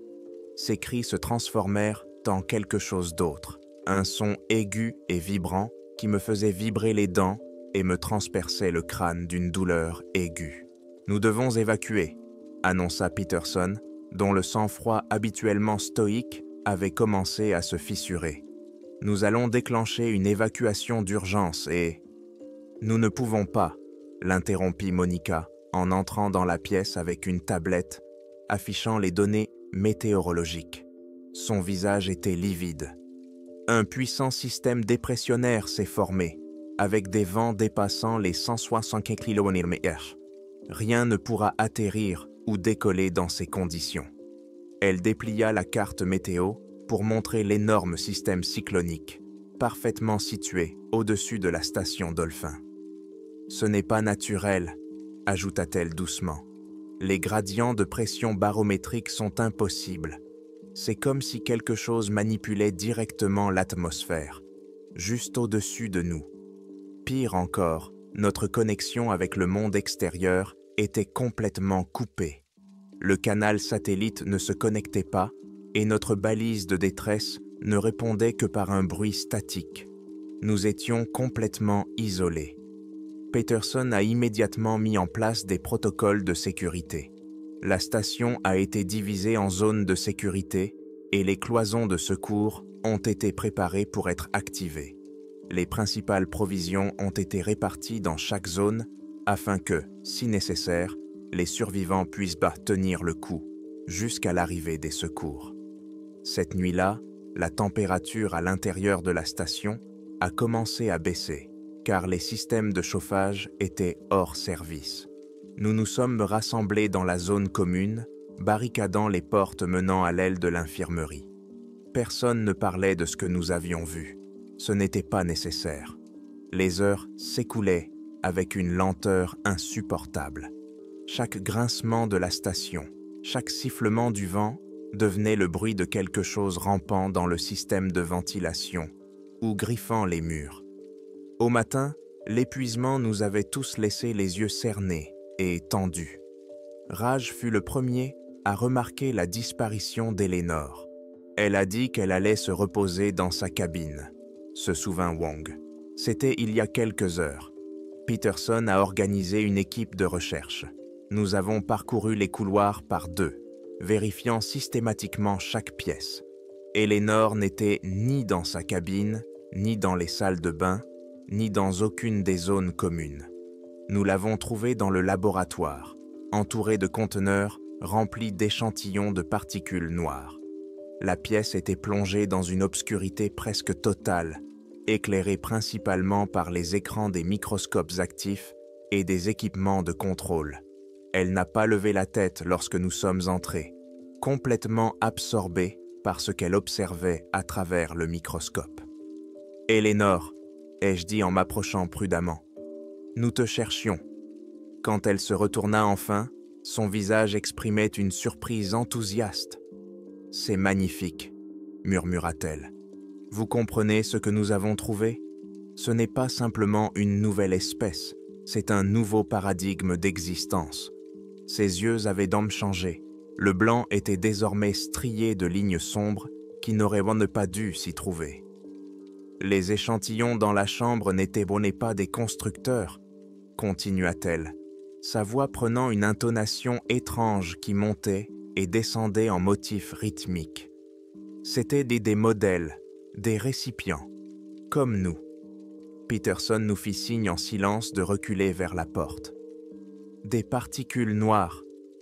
Ses cris se transformèrent en quelque chose d'autre, un son aigu et vibrant qui me faisait vibrer les dents et me transperçait le crâne d'une douleur aiguë. « Nous devons évacuer », annonça Peterson, dont le sang-froid habituellement stoïque avait commencé à se fissurer. « Nous allons déclencher une évacuation d'urgence et… »« Nous ne pouvons pas », l'interrompit Monica en entrant dans la pièce avec une tablette affichant les données météorologiques. Son visage était livide. Un puissant système dépressionnaire s'est formé, avec des vents dépassant les 160 km/h. Rien ne pourra atterrir ou décoller dans ces conditions. Elle déplia la carte météo pour montrer l'énorme système cyclonique, parfaitement situé au-dessus de la station Dolphin. « Ce n'est pas naturel », ajouta-t-elle doucement. « Les gradients de pression barométrique sont impossibles. C'est comme si quelque chose manipulait directement l'atmosphère, juste au-dessus de nous. Pire encore, notre connexion avec le monde extérieur était complètement coupée. Le canal satellite ne se connectait pas et notre balise de détresse ne répondait que par un bruit statique, Nous étions complètement isolés. Peterson a immédiatement mis en place des protocoles de sécurité. La station a été divisée en zones de sécurité et les cloisons de secours ont été préparées pour être activées. Les principales provisions ont été réparties dans chaque zone afin que, si nécessaire, les survivants puissent tenir le coup jusqu'à l'arrivée des secours. Cette nuit-là, la température à l'intérieur de la station a commencé à baisser car les systèmes de chauffage étaient hors service. Nous nous sommes rassemblés dans la zone commune, barricadant les portes menant à l'aile de l'infirmerie. Personne ne parlait de ce que nous avions vu. Ce n'était pas nécessaire. Les heures s'écoulaient avec une lenteur insupportable. Chaque grincement de la station, chaque sifflement du vent devenait le bruit de quelque chose rampant dans le système de ventilation ou griffant les murs. Au matin, l'épuisement nous avait tous laissé les yeux cernés et tendus. Raj fut le premier à remarquer la disparition d'Eleanor. Elle a dit qu'elle allait se reposer dans sa cabine, se souvint Wong. C'était il y a quelques heures. Peterson a organisé une équipe de recherche. Nous avons parcouru les couloirs par deux, vérifiant systématiquement chaque pièce. Eleanor n'était ni dans sa cabine, ni dans les salles de bain, ni dans aucune des zones communes. Nous l'avons trouvée dans le laboratoire, entourée de conteneurs remplis d'échantillons de particules noires. La pièce était plongée dans une obscurité presque totale, éclairée principalement par les écrans des microscopes actifs et des équipements de contrôle. Elle n'a pas levé la tête lorsque nous sommes entrés, complètement absorbée par ce qu'elle observait à travers le microscope. « Eleanor », ai-je dit en m'approchant prudemment. « Nous te cherchions. » Quand elle se retourna enfin, son visage exprimait une surprise enthousiaste. « C'est magnifique », murmura-t-elle. « Vous comprenez ce que nous avons trouvé? Ce n'est pas simplement une nouvelle espèce, c'est un nouveau paradigme d'existence. » Ses yeux avaient donc changé. Le blanc était désormais strié de lignes sombres qui n'auraient pas dû s'y trouver. Les échantillons dans la chambre n'étaient pas des constructeurs, continua-t-elle, sa voix prenant une intonation étrange qui montait et descendait en motifs rythmiques. C'étaient des modèles, des récipients, comme nous. Peterson nous fit signe en silence de reculer vers la porte. Des particules noires,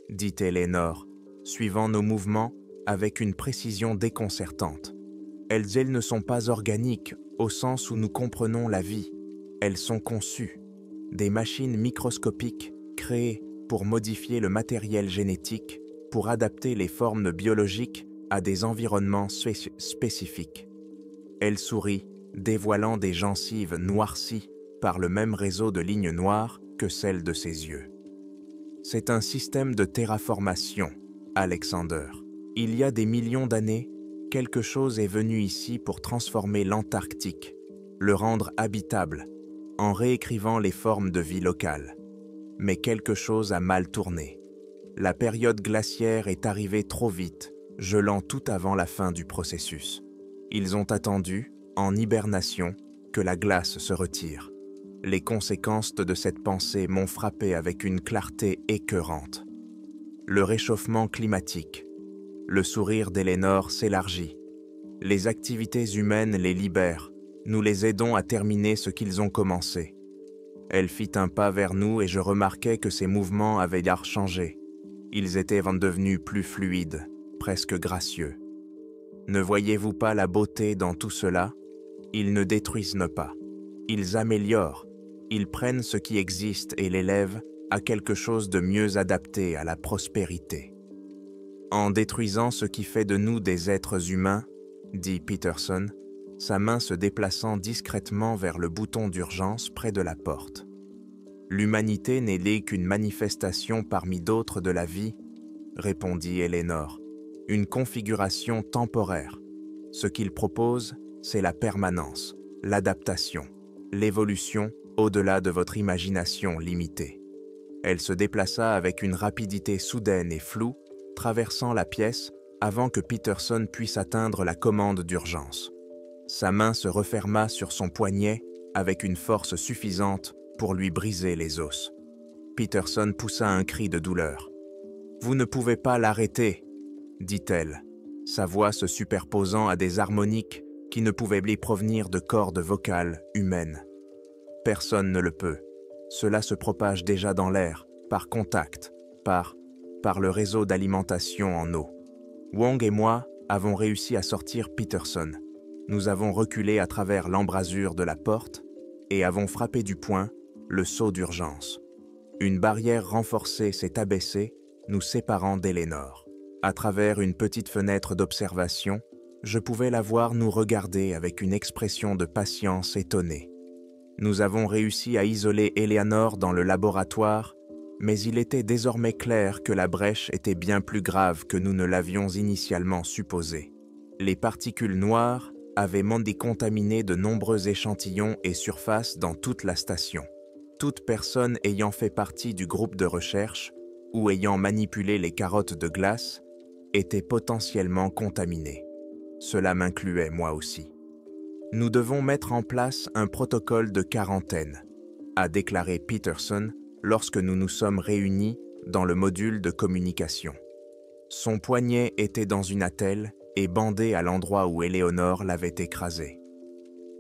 dit Eleanor, suivant nos mouvements avec une précision déconcertante. Elles ne sont pas organiques au sens où nous comprenons la vie. Elles sont conçues, des machines microscopiques créées pour modifier le matériel génétique, pour adapter les formes biologiques à des environnements spécifiques. Elle sourit, dévoilant des gencives noircies par le même réseau de lignes noires que celles de ses yeux. C'est un système de terraformation, Alexander. Il y a des millions d'années, quelque chose est venu ici pour transformer l'Antarctique, le rendre habitable, en réécrivant les formes de vie locales. Mais quelque chose a mal tourné. La période glaciaire est arrivée trop vite, gelant tout avant la fin du processus. Ils ont attendu, en hibernation, que la glace se retire. Les conséquences de cette pensée m'ont frappé avec une clarté écœurante. Le réchauffement climatique. Le sourire d'Eleanor s'élargit. Les activités humaines les libèrent. Nous les aidons à terminer ce qu'ils ont commencé. Elle fit un pas vers nous et je remarquai que ses mouvements avaient changé. Ils étaient devenus plus fluides, presque gracieux. Ne voyez-vous pas la beauté dans tout cela? Ils ne détruisent pas. Ils améliorent. Ils prennent ce qui existe et l'élèvent à quelque chose de mieux adapté à la prospérité. En détruisant ce qui fait de nous des êtres humains, dit Peterson, sa main se déplaçant discrètement vers le bouton d'urgence près de la porte. L'humanité n'est qu'une manifestation parmi d'autres de la vie, répondit Eleanor, une configuration temporaire. Ce qu'il propose, c'est la permanence, l'adaptation, l'évolution au-delà de votre imagination limitée. Elle se déplaça avec une rapidité soudaine et floue, traversant la pièce avant que Peterson puisse atteindre la commande d'urgence. Sa main se referma sur son poignet avec une force suffisante pour lui briser les os. Peterson poussa un cri de douleur. « Vous ne pouvez pas l'arrêter !» dit-elle, sa voix se superposant à des harmoniques qui ne pouvaient lui provenir de cordes vocales humaines. Personne ne le peut. Cela se propage déjà dans l'air, par contact, par le réseau d'alimentation en eau. Wong et moi avons réussi à sortir Peterson. Nous avons reculé à travers l'embrasure de la porte et avons frappé du poing le seau d'urgence. Une barrière renforcée s'est abaissée, nous séparant d'Eleanor. À travers une petite fenêtre d'observation, je pouvais la voir nous regarder avec une expression de patience étonnée. Nous avons réussi à isoler Eleanor dans le laboratoire, mais il était désormais clair que la brèche était bien plus grave que nous ne l'avions initialement supposé. Les particules noires avaient contaminé de nombreux échantillons et surfaces dans toute la station. Toute personne ayant fait partie du groupe de recherche ou ayant manipulé les carottes de glace était potentiellement contaminée. Cela m'incluait moi aussi. Nous devons mettre en place un protocole de quarantaine, a déclaré Peterson lorsque nous nous sommes réunis dans le module de communication. Son poignet était dans une attelle et bandé à l'endroit où Eleanor l'avait écrasé.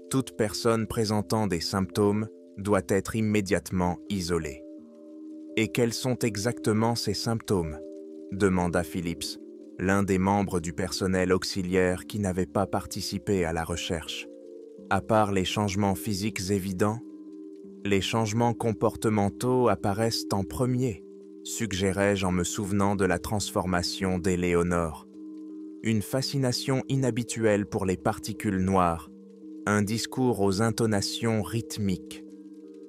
Toute personne présentant des symptômes doit être immédiatement isolée. « Et quels sont exactement ces symptômes ?» demanda Phillips, l'un des membres du personnel auxiliaire qui n'avait pas participé à la recherche. À part les changements physiques évidents, les changements comportementaux apparaissent en premier, suggérai-je en me souvenant de la transformation d'Eleanor. Une fascination inhabituelle pour les particules noires, un discours aux intonations rythmiques.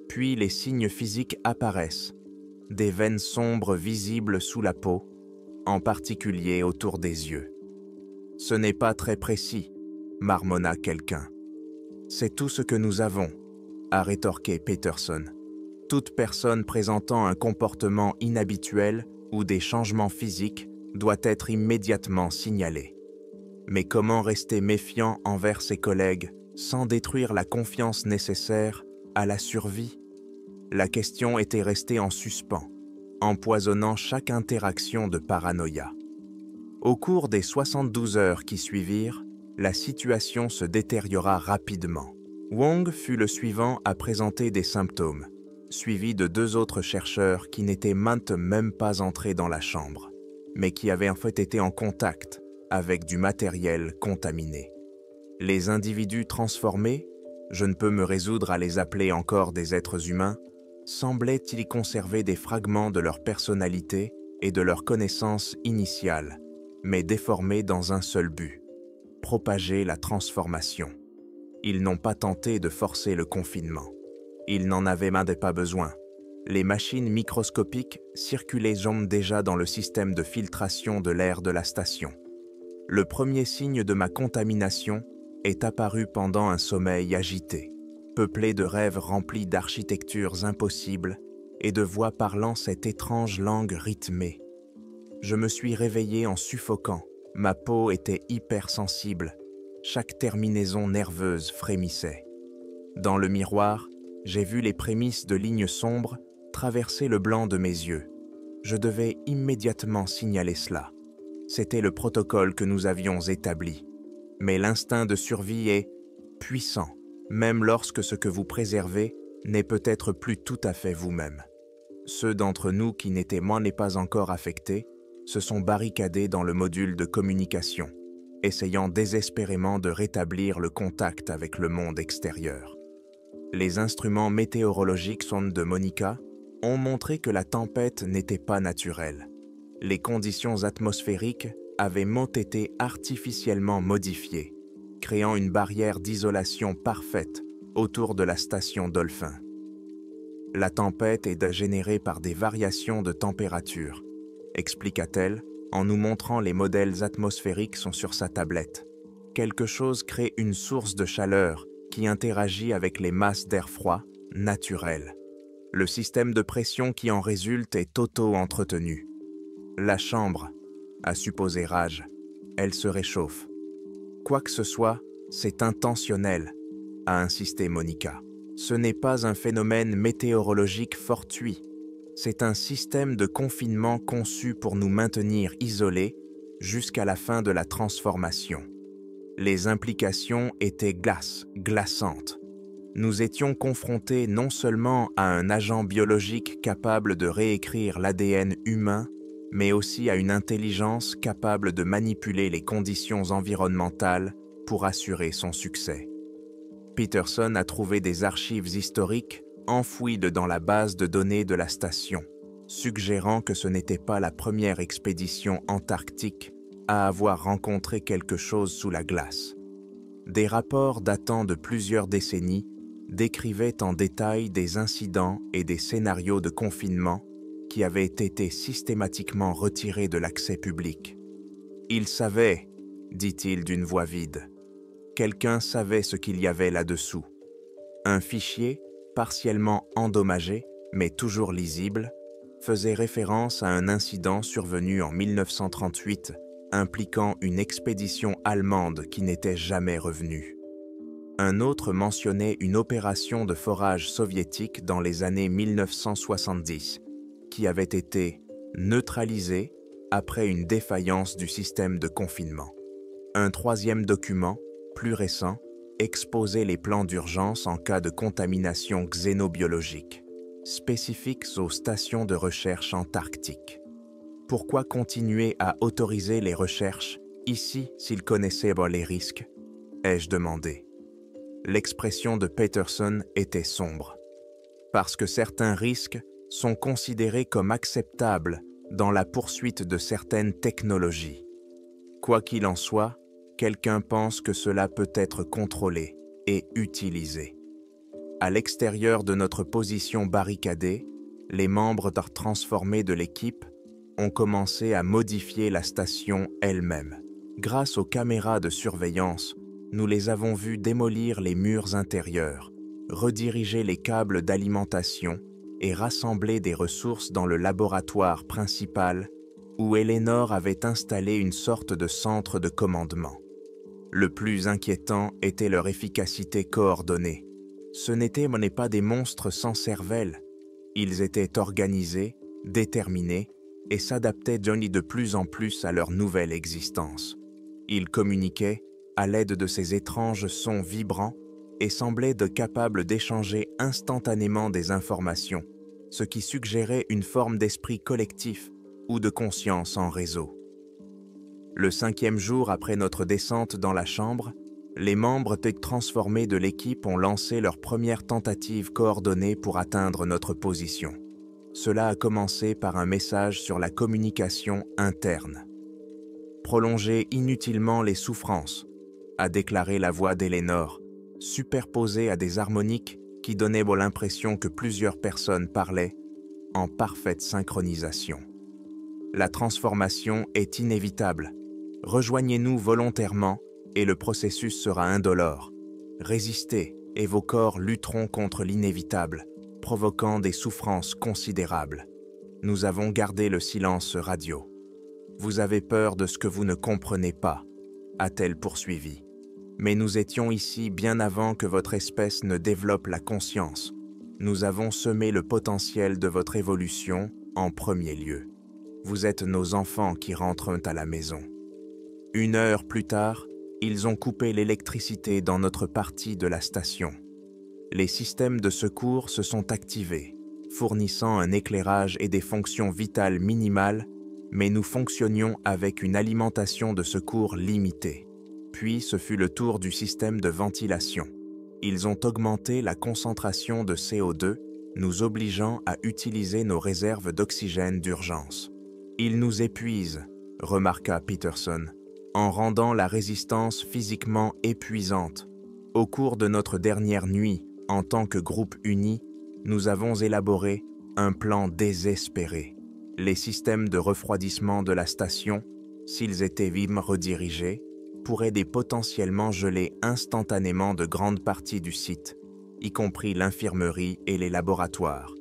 Puis les signes physiques apparaissent, des veines sombres visibles sous la peau, en particulier autour des yeux. « Ce n'est pas très précis », marmonna quelqu'un. « C'est tout ce que nous avons », a rétorqué Peterson. « Toute personne présentant un comportement inhabituel ou des changements physiques doit être immédiatement signalée. Mais comment rester méfiant envers ses collègues sans détruire la confiance nécessaire à la survie ? La question était restée en suspens, empoisonnant chaque interaction de paranoïa. Au cours des 72 heures qui suivirent, la situation se détériora rapidement. Wong fut le suivant à présenter des symptômes, suivi de 2 autres chercheurs qui n'étaient même pas entrés dans la chambre, mais qui avaient en fait été en contact avec du matériel contaminé. Les individus transformés, je ne peux me résoudre à les appeler encore des êtres humains, semblaient y conserver des fragments de leur personnalité et de leur connaissance initiale, mais déformés dans un seul but, propager la transformation. Ils n'ont pas tenté de forcer le confinement. Ils n'en avaient même pas besoin. Les machines microscopiques circulaient déjà dans le système de filtration de l'air de la station. Le premier signe de ma contamination est apparu pendant un sommeil agité, peuplé de rêves remplis d'architectures impossibles et de voix parlant cette étrange langue rythmée. Je me suis réveillé en suffoquant, ma peau était hypersensible, chaque terminaison nerveuse frémissait. Dans le miroir, j'ai vu les prémices de lignes sombres traverser le blanc de mes yeux. Je devais immédiatement signaler cela. C'était le protocole que nous avions établi. Mais l'instinct de survie est puissant, même lorsque ce que vous préservez n'est peut-être plus tout à fait vous-même. Ceux d'entre nous qui n'étaient pas encore affectés se sont barricadés dans le module de communication, essayant désespérément de rétablir le contact avec le monde extérieur. Les instruments météorologiques sondes de Monica ont montré que la tempête n'était pas naturelle. Les conditions atmosphériques avaient été artificiellement modifiées, créant une barrière d'isolation parfaite autour de la station Dolphin. La tempête est générée par des variations de température, expliqua-t-elle en nous montrant les modèles atmosphériques sont sur sa tablette. Quelque chose crée une source de chaleur qui interagit avec les masses d'air froid naturelles. Le système de pression qui en résulte est auto-entretenu. La chambre, a supposé Raj, elle se réchauffe. Quoi que ce soit, C'est intentionnel, a insisté Monica. Ce n'est pas un phénomène météorologique fortuit. C'est un système de confinement conçu pour nous maintenir isolés jusqu'à la fin de la transformation. Les implications étaient glaçantes. Nous étions confrontés non seulement à un agent biologique capable de réécrire l'ADN humain, mais aussi à une intelligence capable de manipuler les conditions environnementales pour assurer son succès. Peterson a trouvé des archives historiques enfouies dans la base de données de la station, suggérant que ce n'était pas la première expédition antarctique à avoir rencontré quelque chose sous la glace. Des rapports datant de plusieurs décennies décrivaient en détail des incidents et des scénarios de confinement qui avaient été systématiquement retirés de l'accès public. « Il savait, dit-il d'une voix vide. Quelqu'un savait ce qu'il y avait là-dessous. Un fichier, partiellement endommagé, mais toujours lisible, faisait référence à un incident survenu en 1938 impliquant une expédition allemande qui n'était jamais revenue. Un autre mentionnait une opération de forage soviétique dans les années 1970 qui avait été neutralisée après une défaillance du système de confinement. Un troisième document, plus récent, exposait les plans d'urgence en cas de contamination xénobiologique, spécifiques aux stations de recherche antarctiques. Pourquoi continuer à autoriser les recherches ici s'ils connaissaient les risques? Ai-je demandé. L'expression de Peterson était sombre. Parce que certains risques sont considérés comme acceptables dans la poursuite de certaines technologies. Quoi qu'il en soit, quelqu'un pense que cela peut être contrôlé et utilisé. À l'extérieur de notre position barricadée, les membres transformés de l'équipe ont commencé à modifier la station elle-même. Grâce aux caméras de surveillance, nous les avons vus démolir les murs intérieurs, rediriger les câbles d'alimentation et rassembler des ressources dans le laboratoire principal où Eleanor avait installé une sorte de centre de commandement. Le plus inquiétant était leur efficacité coordonnée. Ce n'étaient pas des monstres sans cervelle. Ils étaient organisés, déterminés et s'adaptaient de plus en plus à leur nouvelle existence. Ils communiquaient à l'aide de ces étranges sons vibrants et semblaient capables d'échanger instantanément des informations, ce qui suggérait une forme d'esprit collectif ou de conscience en réseau. Le 5e jour après notre descente dans la chambre, les membres transformés de l'équipe ont lancé leur première tentative coordonnée pour atteindre notre position. Cela a commencé par un message sur la communication interne. « Prolonger inutilement les souffrances », a déclaré la voix d'Eleanor, superposée à des harmoniques qui donnaient l'impression que plusieurs personnes parlaient en parfaite synchronisation. La transformation est inévitable. Rejoignez-nous volontairement et le processus sera indolore. Résistez et vos corps lutteront contre l'inévitable, provoquant des souffrances considérables. Nous avons gardé le silence radio. Vous avez peur de ce que vous ne comprenez pas, a-t-elle poursuivi. Mais nous étions ici bien avant que votre espèce ne développe la conscience. Nous avons semé le potentiel de votre évolution en premier lieu. Vous êtes nos enfants qui rentrent à la maison. 1 heure plus tard, ils ont coupé l'électricité dans notre partie de la station. Les systèmes de secours se sont activés, fournissant un éclairage et des fonctions vitales minimales, mais nous fonctionnions avec une alimentation de secours limitée. Puis ce fut le tour du système de ventilation. Ils ont augmenté la concentration de CO2, nous obligeant à utiliser nos réserves d'oxygène d'urgence. Ils nous épuisent, remarqua Peterson, en rendant la résistance physiquement épuisante. Au cours de notre dernière nuit, en tant que groupe uni, nous avons élaboré un plan désespéré. Les systèmes de refroidissement de la station, s'ils étaient redirigés, pourraient potentiellement geler instantanément de grandes parties du site, y compris l'infirmerie et les laboratoires,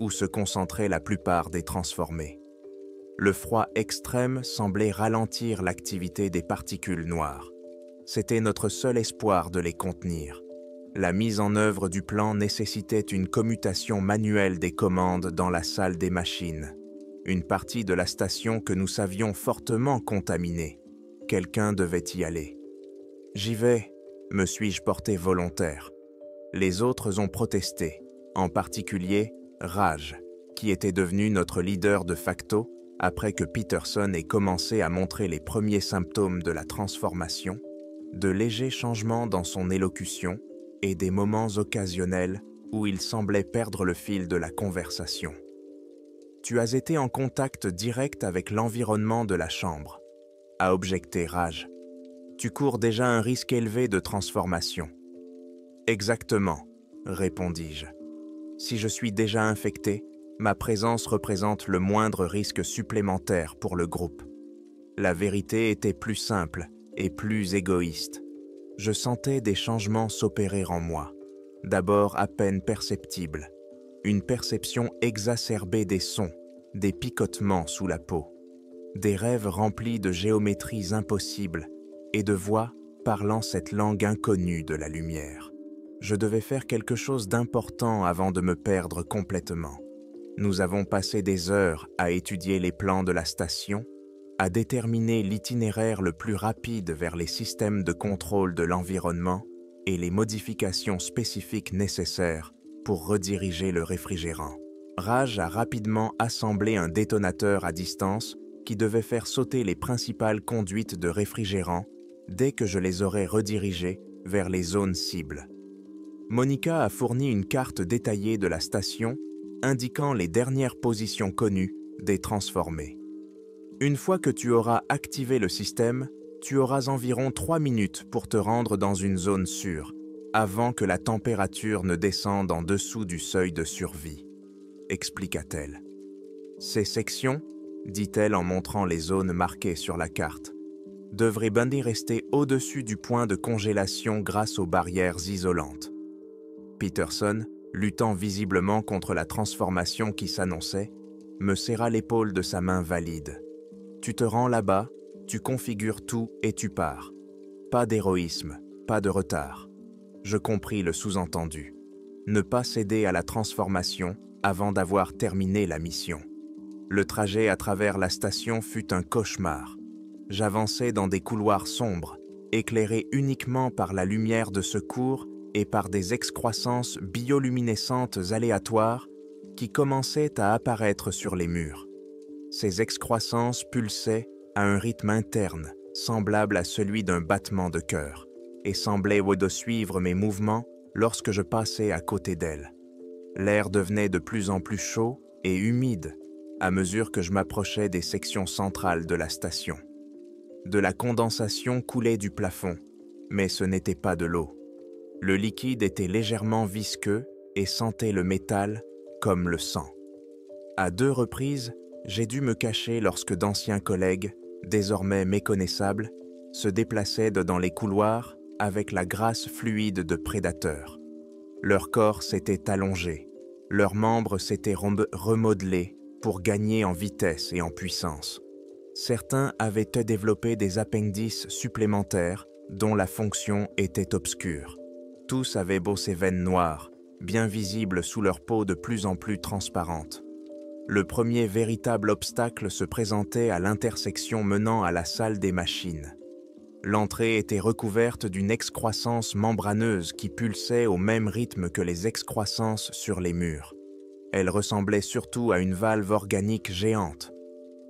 où se concentraient la plupart des transformés. Le froid extrême semblait ralentir l'activité des particules noires. C'était notre seul espoir de les contenir. La mise en œuvre du plan nécessitait une commutation manuelle des commandes dans la salle des machines. Une partie de la station que nous savions fortement contaminée. Quelqu'un devait y aller. « J'y vais », me suis-je porté volontaire. Les autres ont protesté, en particulier Raj, qui était devenu notre leader de facto après que Peterson ait commencé à montrer les premiers symptômes de la transformation, de légers changements dans son élocution et des moments occasionnels où il semblait perdre le fil de la conversation. Tu as été en contact direct avec l'environnement de la chambre, a objecté Raj. Tu cours déjà un risque élevé de transformation. Exactement, répondis-je. Si je suis déjà infecté, ma présence représente le moindre risque supplémentaire pour le groupe. La vérité était plus simple et plus égoïste. Je sentais des changements s'opérer en moi. D'abord à peine perceptibles. Une perception exacerbée des sons, des picotements sous la peau. Des rêves remplis de géométries impossibles et de voix parlant cette langue inconnue de la lumière. Je devais faire quelque chose d'important avant de me perdre complètement. Nous avons passé des heures à étudier les plans de la station, à déterminer l'itinéraire le plus rapide vers les systèmes de contrôle de l'environnement et les modifications spécifiques nécessaires pour rediriger le réfrigérant. Raj a rapidement assemblé un détonateur à distance qui devait faire sauter les principales conduites de réfrigérant dès que je les aurais redirigées vers les zones cibles. Monica a fourni une carte détaillée de la station indiquant les dernières positions connues des transformés. Une fois que tu auras activé le système, tu auras environ 3 minutes pour te rendre dans une zone sûre, avant que la température ne descende en dessous du seuil de survie, expliqua-t-elle. Ces sections, dit-elle en montrant les zones marquées sur la carte, devraient bien rester au-dessus du point de congélation grâce aux barrières isolantes. Peterson, luttant visiblement contre la transformation qui s'annonçait, me serra l'épaule de sa main valide. Tu te rends là-bas, tu configures tout et tu pars. Pas d'héroïsme, pas de retard. Je compris le sous-entendu. Ne pas céder à la transformation avant d'avoir terminé la mission. Le trajet à travers la station fut un cauchemar. J'avançais dans des couloirs sombres, éclairés uniquement par la lumière de secours et par des excroissances bioluminescentes aléatoires qui commençaient à apparaître sur les murs. Ces excroissances pulsaient à un rythme interne, semblable à celui d'un battement de cœur, et semblaient suivre mes mouvements lorsque je passais à côté d'elles. L'air devenait de plus en plus chaud et humide à mesure que je m'approchais des sections centrales de la station. De la condensation coulait du plafond, mais ce n'était pas de l'eau. Le liquide était légèrement visqueux et sentait le métal comme le sang. À 2 reprises, j'ai dû me cacher lorsque d'anciens collègues, désormais méconnaissables, se déplaçaient dans les couloirs avec la grâce fluide de prédateurs. Leur corps s'était allongé, leurs membres s'étaient remodelés pour gagner en vitesse et en puissance. Certains avaient développé des appendices supplémentaires dont la fonction était obscure. Tous avaient ces veines noires, bien visibles sous leur peau de plus en plus transparente. Le premier véritable obstacle se présentait à l'intersection menant à la salle des machines. L'entrée était recouverte d'une excroissance membraneuse qui pulsait au même rythme que les excroissances sur les murs. Elle ressemblait surtout à une valve organique géante.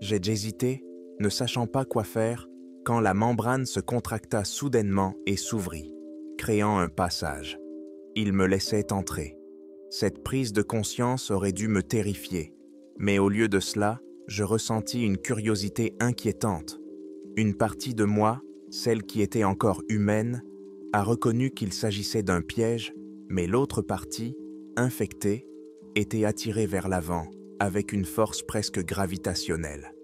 J'ai hésité, ne sachant pas quoi faire, quand la membrane se contracta soudainement et s'ouvrit, créant un passage. Il me laissait entrer. Cette prise de conscience aurait dû me terrifier, mais au lieu de cela, je ressentis une curiosité inquiétante. Une partie de moi, celle qui était encore humaine, a reconnu qu'il s'agissait d'un piège, mais l'autre partie, infectée, était attirée vers l'avant avec une force presque gravitationnelle.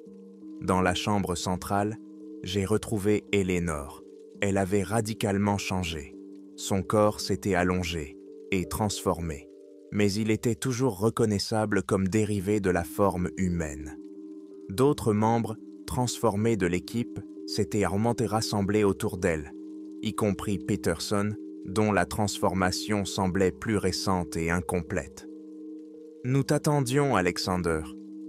Dans la chambre centrale, j'ai retrouvé Eleanor. Elle avait radicalement changé. Son corps s'était allongé et transformé, mais il était toujours reconnaissable comme dérivé de la forme humaine. D'autres membres, transformés de l'équipe, s'étaient rassemblés autour d'elle, y compris Peterson, dont la transformation semblait plus récente et incomplète. « Nous t'attendions, Alexander, »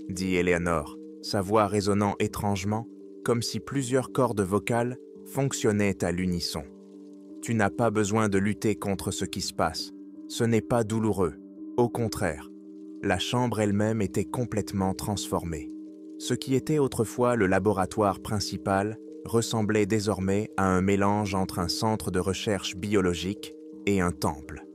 dit Eleanor, sa voix résonnant étrangement, comme si plusieurs cordes vocales fonctionnaient à l'unisson. « Tu n'as pas besoin de lutter contre ce qui se passe. Ce n'est pas douloureux. Au contraire, la chambre elle-même était complètement transformée. Ce qui était autrefois le laboratoire principal ressemblait désormais à un mélange entre un centre de recherche biologique et un temple.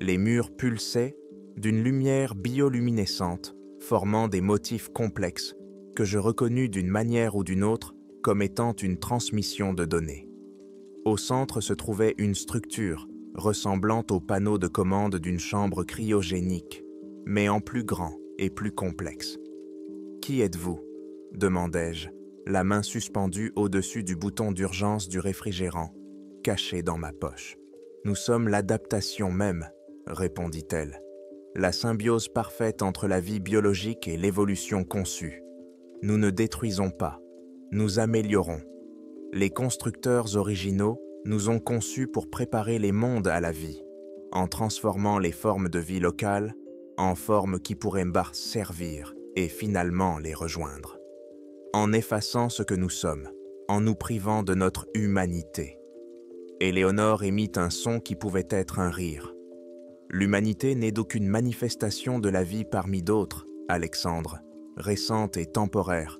Les murs pulsaient d'une lumière bioluminescente, formant des motifs complexes que je reconnus d'une manière ou d'une autre comme étant une transmission de données. Au centre se trouvait une structure ressemblant au panneau de commande d'une chambre cryogénique, mais en plus grand et plus complexe. « Qui êtes-vous » demandai-je, la main suspendue au-dessus du bouton d'urgence du réfrigérant, caché dans ma poche. « Nous sommes l'adaptation même, » répondit-elle. « La symbiose parfaite entre la vie biologique et l'évolution conçue. Nous ne détruisons pas, nous améliorons. Les constructeurs originaux nous ont conçus pour préparer les mondes à la vie, en transformant les formes de vie locales en formes qui pourraient servir et finalement les rejoindre. En effaçant ce que nous sommes, en nous privant de notre humanité. » Éléonore émit un son qui pouvait être un rire. « L'humanité n'est d'aucune manifestation de la vie parmi d'autres, Alexandre, récente et temporaire.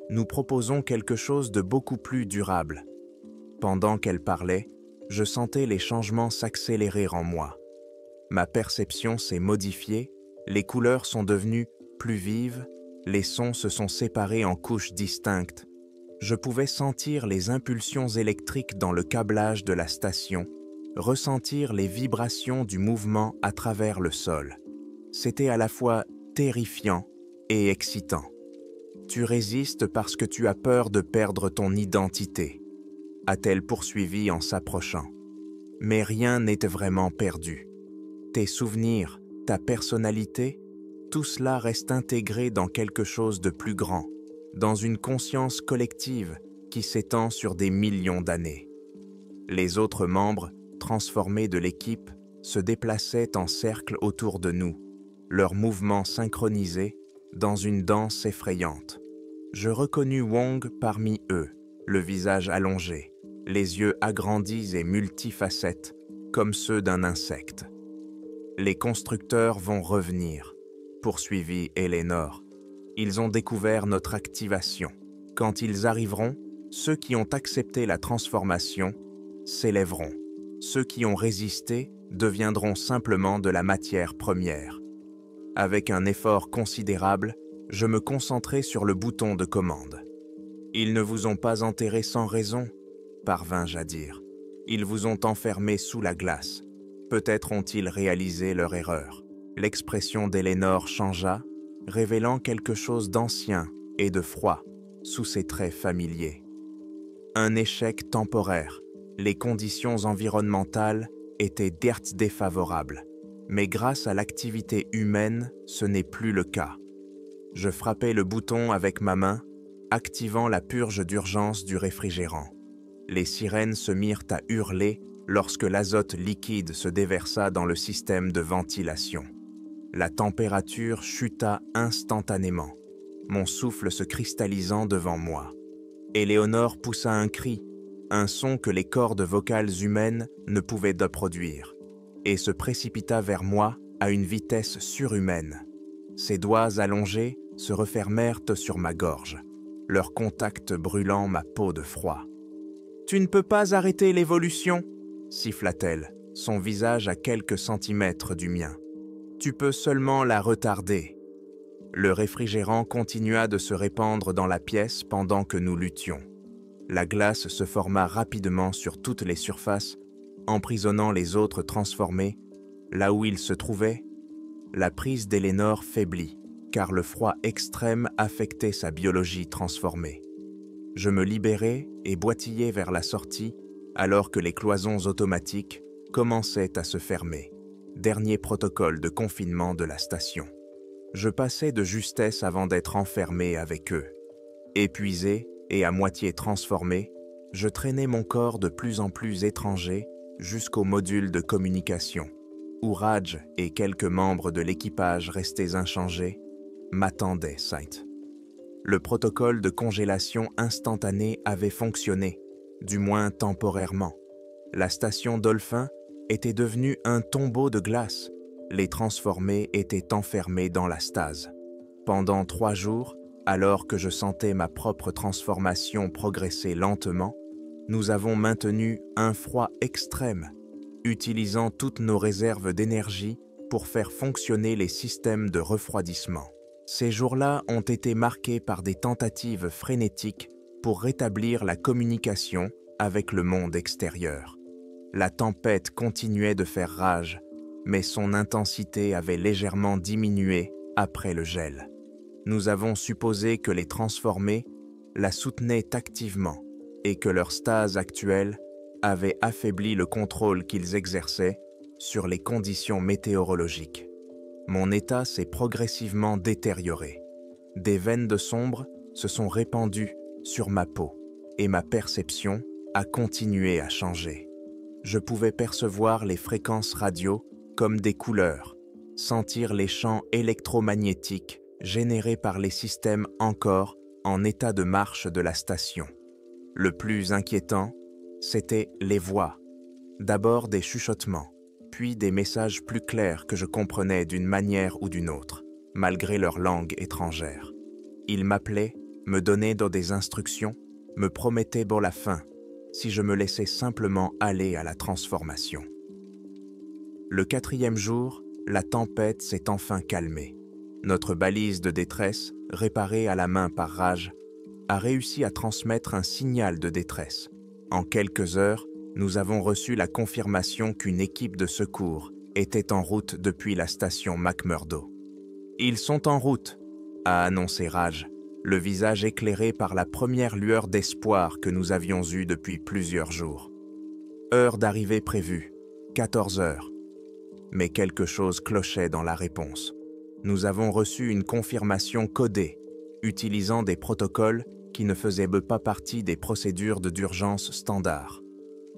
Nous proposons quelque chose de beaucoup plus durable. » Pendant qu'elle parlait, je sentais les changements s'accélérer en moi. Ma perception s'est modifiée, les couleurs sont devenues plus vives, les sons se sont séparés en couches distinctes. Je pouvais sentir les impulsions électriques dans le câblage de la station, ressentir les vibrations du mouvement à travers le sol. C'était à la fois terrifiant et excitant. « Tu résistes parce que tu as peur de perdre ton identité », a-t-elle poursuivi en s'approchant. « Mais rien n'est vraiment perdu. Tes souvenirs, ta personnalité, tout cela reste intégré dans quelque chose de plus grand, dans une conscience collective qui s'étend sur des millions d'années. » Les autres membres, transformés de l'équipe, se déplaçaient en cercle autour de nous, leurs mouvements synchronisés dans une danse effrayante. Je reconnus Wong parmi eux, le visage allongé, les yeux agrandis et multifacettes, comme ceux d'un insecte. « Les constructeurs vont revenir, » poursuivit Eleanor. « Ils ont découvert notre activation. Quand ils arriveront, ceux qui ont accepté la transformation s'élèveront. Ceux qui ont résisté deviendront simplement de la matière première. » Avec un effort considérable, je me concentrai sur le bouton de commande. « Ils ne vous ont pas enterré sans raison, » parvins-je à dire. « Ils vous ont enfermé sous la glace. Peut-être ont-ils réalisé leur erreur. » L'expression d'Eleanor changea, révélant quelque chose d'ancien et de froid sous ses traits familiers. Un échec temporaire. Les conditions environnementales étaient défavorables. Mais grâce à l'activité humaine, ce n'est plus le cas. Je frappai le bouton avec ma main, activant la purge d'urgence du réfrigérant. Les sirènes se mirent à hurler lorsque l'azote liquide se déversa dans le système de ventilation. La température chuta instantanément, mon souffle se cristallisant devant moi. Éléonore poussa un cri, un son que les cordes vocales humaines ne pouvaient produire, et se précipita vers moi à une vitesse surhumaine. Ses doigts allongés se refermèrent sur ma gorge, leur contact brûlant ma peau de froid. « Tu ne peux pas arrêter l'évolution » siffla-t-elle, son visage à quelques centimètres du mien. « Tu peux seulement la retarder. » Le réfrigérant continua de se répandre dans la pièce pendant que nous luttions. La glace se forma rapidement sur toutes les surfaces, emprisonnant les autres transformés. Là où ils se trouvaient, la prise d'Eleanor faiblit, car le froid extrême affectait sa biologie transformée. Je me libérai et boitillai vers la sortie, alors que les cloisons automatiques commençaient à se fermer. Dernier protocole de confinement de la station. Je passais de justesse avant d'être enfermé avec eux. Épuisé et à moitié transformé, Je traînais mon corps de plus en plus étranger jusqu'au module de communication, où Raj et quelques membres de l'équipage restés inchangés m'attendaient, Saint. Le protocole de congélation instantanée avait fonctionné, du moins temporairement. La station Dolphin était devenue un tombeau de glace. Les transformés étaient enfermés dans la stase. Pendant 3 jours, alors que je sentais ma propre transformation progresser lentement, nous avons maintenu un froid extrême, utilisant toutes nos réserves d'énergie pour faire fonctionner les systèmes de refroidissement. Ces jours-là ont été marqués par des tentatives frénétiques pour rétablir la communication avec le monde extérieur. La tempête continuait de faire rage, mais son intensité avait légèrement diminué après le gel. Nous avons supposé que les transformés la soutenaient activement et que leur stase actuelle avait affaibli le contrôle qu'ils exerçaient sur les conditions météorologiques. Mon état s'est progressivement détérioré. Des veines de sombre se sont répandues sur ma peau et ma perception a continué à changer. Je pouvais percevoir les fréquences radio comme des couleurs, sentir les champs électromagnétiques générés par les systèmes encore en état de marche de la station. Le plus inquiétant, c'était les voix. D'abord des chuchotements, puis des messages plus clairs que je comprenais d'une manière ou d'une autre, malgré leur langue étrangère. Ils m'appelaient, me donnaient des instructions, me promettaient pour la fin, si je me laissais simplement aller à la transformation. Le 4e jour, la tempête s'est enfin calmée. Notre balise de détresse, réparée à la main par Raj, a réussi à transmettre un signal de détresse. En quelques heures, nous avons reçu la confirmation qu'une équipe de secours était en route depuis la station McMurdo. « Ils sont en route », a annoncé Raj, le visage éclairé par la première lueur d'espoir que nous avions eue depuis plusieurs jours. Heure d'arrivée prévue, 14 heures. Mais quelque chose clochait dans la réponse. Nous avons reçu une confirmation codée, utilisant des protocoles qui ne faisaient pas partie des procédures d'urgence standard.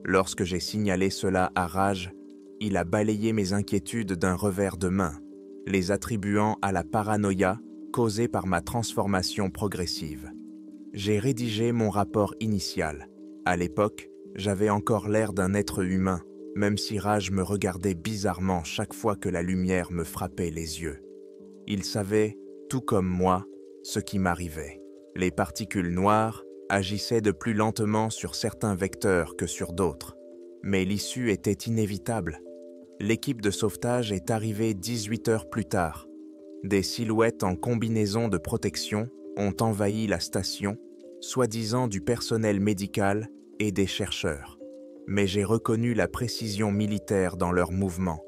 Lorsque j'ai signalé cela à Raj, il a balayé mes inquiétudes d'un revers de main, les attribuant à la paranoïa causée par ma transformation progressive. J'ai rédigé mon rapport initial. À l'époque, j'avais encore l'air d'un être humain, même si Raj me regardait bizarrement chaque fois que la lumière me frappait les yeux. Il savait, tout comme moi, ce qui m'arrivait. Les particules noires agissaient de plus lentement sur certains vecteurs que sur d'autres, mais l'issue était inévitable. L'équipe de sauvetage est arrivée 18 heures plus tard. Des silhouettes en combinaison de protection ont envahi la station, soi-disant du personnel médical et des chercheurs. Mais j'ai reconnu la précision militaire dans leurs mouvements.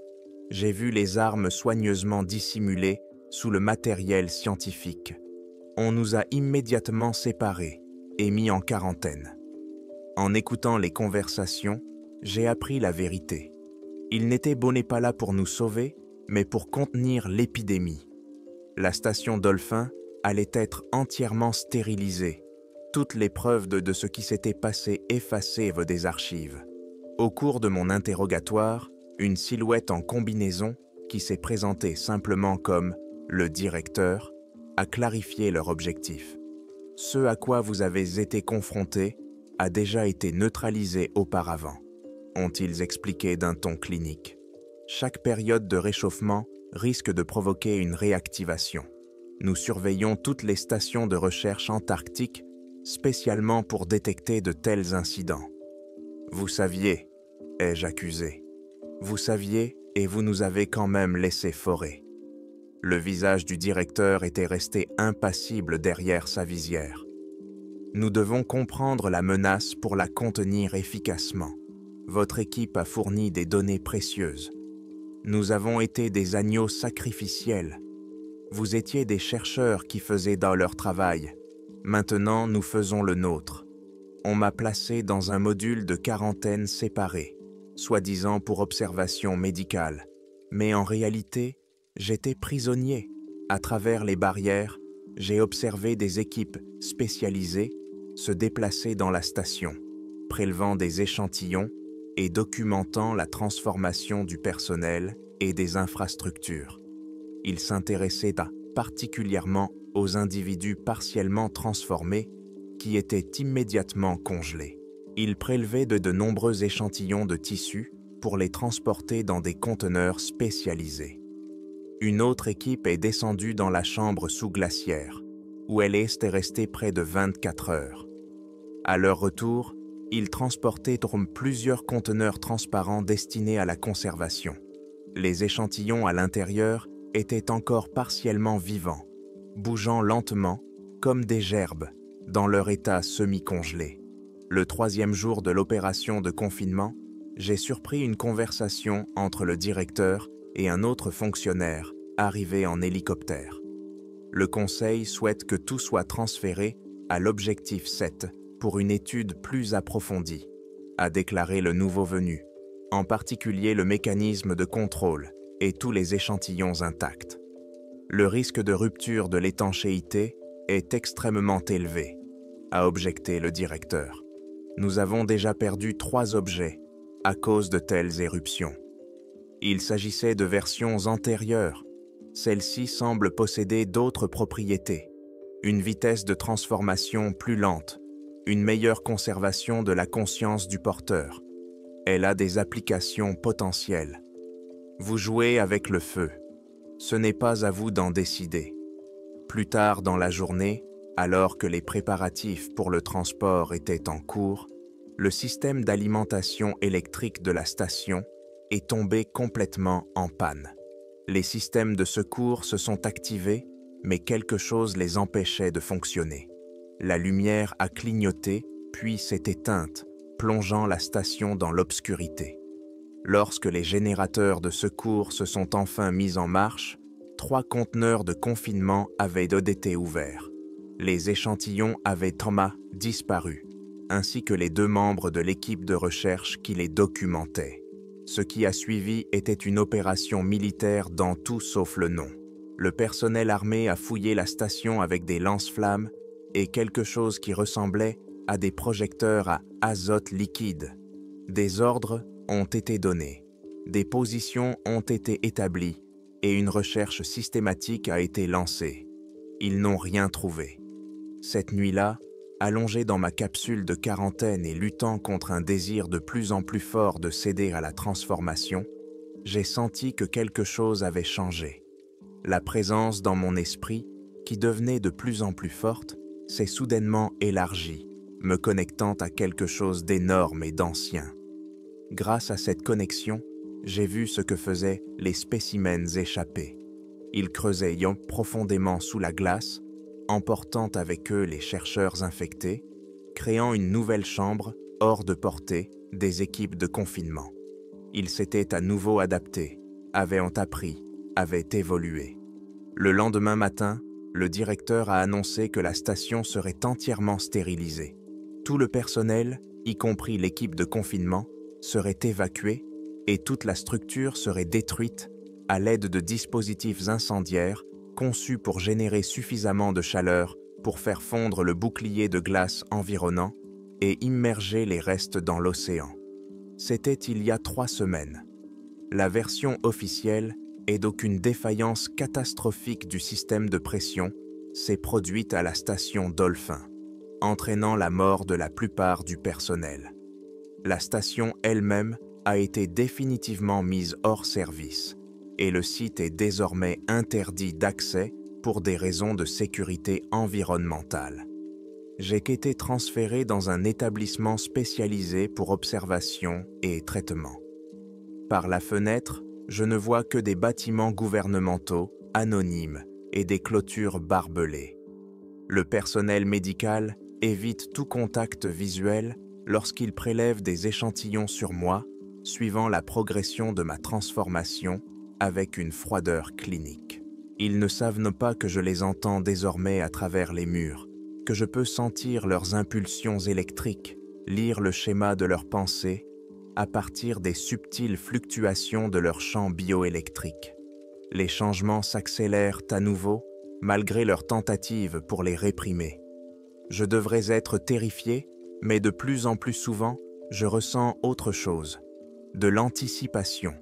J'ai vu les armes soigneusement dissimulées sous le matériel scientifique. On nous a immédiatement séparés et mis en quarantaine. En écoutant les conversations, j'ai appris la vérité. Ils n'étaient pas là pour nous sauver, mais pour contenir l'épidémie. La station Dolphin allait être entièrement stérilisée. Toutes les preuves de ce qui s'était passé effacées des archives. Au cours de mon interrogatoire, une silhouette en combinaison, qui s'est présentée simplement comme « le directeur », a clarifié leur objectif. Ce à quoi vous avez été confrontés a déjà été neutralisé auparavant, ont-ils expliqué d'un ton clinique. Chaque période de réchauffement risque de provoquer une réactivation. Nous surveillons toutes les stations de recherche antarctiques spécialement pour détecter de tels incidents. Vous saviez, ai-je accusé. Vous saviez et vous nous avez quand même laissé forer. Le visage du directeur était resté impassible derrière sa visière. Nous devons comprendre la menace pour la contenir efficacement. Votre équipe a fourni des données précieuses. Nous avons été des agneaux sacrificiels. Vous étiez des chercheurs qui faisaient dans leur travail. Maintenant, nous faisons le nôtre. On m'a placé dans un module de quarantaine séparé, soi-disant pour observation médicale. Mais en réalité, j'étais prisonnier. À travers les barrières, j'ai observé des équipes spécialisées se déplacer dans la station. prélevant des échantillons et documentant la transformation du personnel et des infrastructures. Il s'intéressait particulièrement aux individus partiellement transformés qui étaient immédiatement congelés. Il prélevait de nombreux échantillons de tissus pour les transporter dans des conteneurs spécialisés. Une autre équipe est descendue dans la chambre sous-glaciaire, où elle est restée près de 24 heures. À leur retour, ils transportaient plusieurs conteneurs transparents destinés à la conservation. Les échantillons à l'intérieur étaient encore partiellement vivants, bougeant lentement, comme des gerbes, dans leur état semi-congelé. Le 3e jour de l'opération de confinement, j'ai surpris une conversation entre le directeur et un autre fonctionnaire arrivé en hélicoptère. Le conseil souhaite que tout soit transféré à l'objectif 7 pour une étude plus approfondie, a déclaré le nouveau venu, en particulier le mécanisme de contrôle et tous les échantillons intacts. Le risque de rupture de l'étanchéité est extrêmement élevé, a objecté le directeur. Nous avons déjà perdu 3 objets à cause de telles éruptions. Il s'agissait de versions antérieures. Celles-ci semblent posséder d'autres propriétés, une vitesse de transformation plus lente, une meilleure conservation de la conscience du porteur. Elle a des applications potentielles. Vous jouez avec le feu. Ce n'est pas à vous d'en décider. Plus tard dans la journée, alors que les préparatifs pour le transport étaient en cours, le système d'alimentation électrique de la station est tombé complètement en panne. Les systèmes de secours se sont activés, mais quelque chose les empêchait de fonctionner. La lumière a clignoté, puis s'est éteinte, plongeant la station dans l'obscurité. Lorsque les générateurs de secours se sont enfin mis en marche, 3 conteneurs de confinement avaient été ouverts. Les échantillons avaient disparu, ainsi que les 2 membres de l'équipe de recherche qui les documentaient. Ce qui a suivi était une opération militaire dans tout sauf le nom. Le personnel armé a fouillé la station avec des lance-flammes et quelque chose qui ressemblait à des projecteurs à azote liquide. Des ordres ont été donnés, des positions ont été établies et une recherche systématique a été lancée. Ils n'ont rien trouvé. Cette nuit-là, allongé dans ma capsule de quarantaine et luttant contre un désir de plus en plus fort de céder à la transformation, j'ai senti que quelque chose avait changé. La présence dans mon esprit, qui devenait de plus en plus forte, s'est soudainement élargie, me connectant à quelque chose d'énorme et d'ancien. Grâce à cette connexion, j'ai vu ce que faisaient les spécimens échappés. Ils creusaient profondément sous la glace, emportant avec eux les chercheurs infectés, créant une nouvelle chambre hors de portée des équipes de confinement. Ils s'étaient à nouveau adaptés, avaient appris, avaient évolué. Le lendemain matin, le directeur a annoncé que la station serait entièrement stérilisée. Tout le personnel, y compris l'équipe de confinement, serait évacué et toute la structure serait détruite à l'aide de dispositifs incendiaires conçus pour générer suffisamment de chaleur pour faire fondre le bouclier de glace environnant et immerger les restes dans l'océan. C'était il y a 3 semaines. La version officielle est d'aucune défaillance catastrophique du système de pression s'est produite à la station Dolphin, entraînant la mort de la plupart du personnel. La station elle-même a été définitivement mise hors service et le site est désormais interdit d'accès pour des raisons de sécurité environnementale. J'ai été transféré dans un établissement spécialisé pour observation et traitement. Par la fenêtre, je ne vois que des bâtiments gouvernementaux, anonymes et des clôtures barbelées. Le personnel médical évite tout contact visuel lorsqu'il prélève des échantillons sur moi, suivant la progression de ma transformation avec une froideur clinique. Ils ne savent pas que je les entends désormais à travers les murs, que je peux sentir leurs impulsions électriques, lire le schéma de leurs pensées à partir des subtiles fluctuations de leur champ bioélectrique. Les changements s'accélèrent à nouveau, malgré leurs tentatives pour les réprimer. Je devrais être terrifié, Mais de plus en plus souvent, je ressens autre chose, de l'anticipation.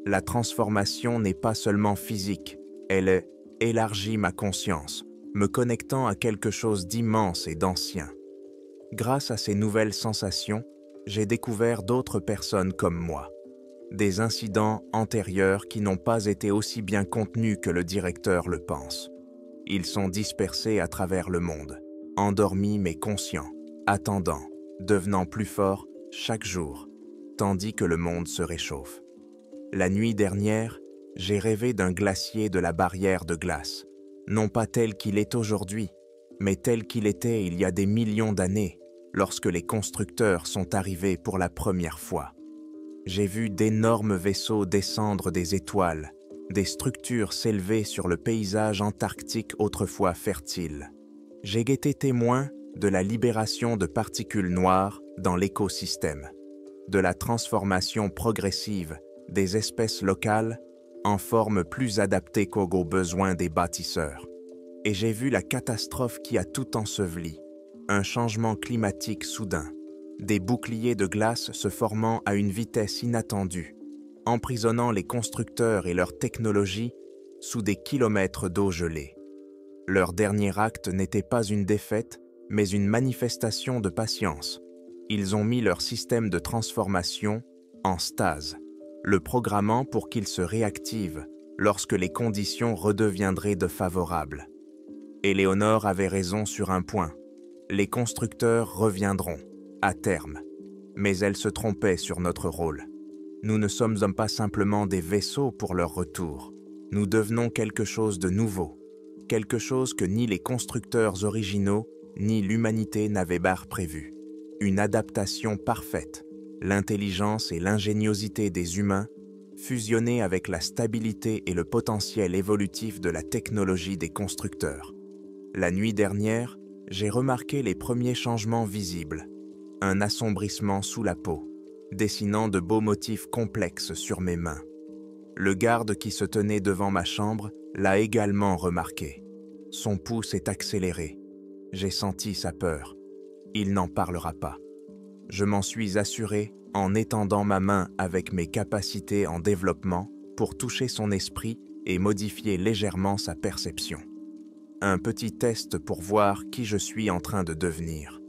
La transformation n'est pas seulement physique, elle élargit ma conscience, me connectant à quelque chose d'immense et d'ancien. Grâce à ces nouvelles sensations, j'ai découvert d'autres personnes comme moi. Des incidents antérieurs qui n'ont pas été aussi bien contenus que le directeur le pense. Ils sont dispersés à travers le monde, endormis mais conscients, attendant, devenant plus forts chaque jour, tandis que le monde se réchauffe. La nuit dernière, j'ai rêvé d'un glacier de la barrière de glace, non pas tel qu'il est aujourd'hui, mais tel qu'il était il y a des millions d'années, lorsque les constructeurs sont arrivés pour la première fois. J'ai vu d'énormes vaisseaux descendre des étoiles, des structures s'élever sur le paysage antarctique autrefois fertile. J'ai été témoin de la libération de particules noires dans l'écosystème, de la transformation progressive des espèces locales en formes plus adaptées qu'aux besoins des bâtisseurs. Et j'ai vu la catastrophe qui a tout enseveli, un changement climatique soudain, des boucliers de glace se formant à une vitesse inattendue, emprisonnant les constructeurs et leur technologie sous des kilomètres d'eau gelée. Leur dernier acte n'était pas une défaite, mais une manifestation de patience. Ils ont mis leur système de transformation en stase, le programmant pour qu'il se réactive lorsque les conditions redeviendraient de favorables. Éléonore avait raison sur un point. Les constructeurs reviendront, à terme. Mais elle se trompait sur notre rôle. Nous ne sommes pas simplement des vaisseaux pour leur retour. Nous devenons quelque chose de nouveau, quelque chose que ni les constructeurs originaux, ni l'humanité n'avaient prévu. Une adaptation parfaite, l'intelligence et l'ingéniosité des humains, fusionnées avec la stabilité et le potentiel évolutif de la technologie des constructeurs. La nuit dernière, j'ai remarqué les premiers changements visibles. Un assombrissement sous la peau, dessinant de beaux motifs complexes sur mes mains. Le garde qui se tenait devant ma chambre l'a également remarqué. Son pouce est accéléré. J'ai senti sa peur. Il n'en parlera pas. Je m'en suis assuré en étendant ma main avec mes capacités en développement pour toucher son esprit et modifier légèrement sa perception. Un petit test pour voir qui je suis en train de devenir.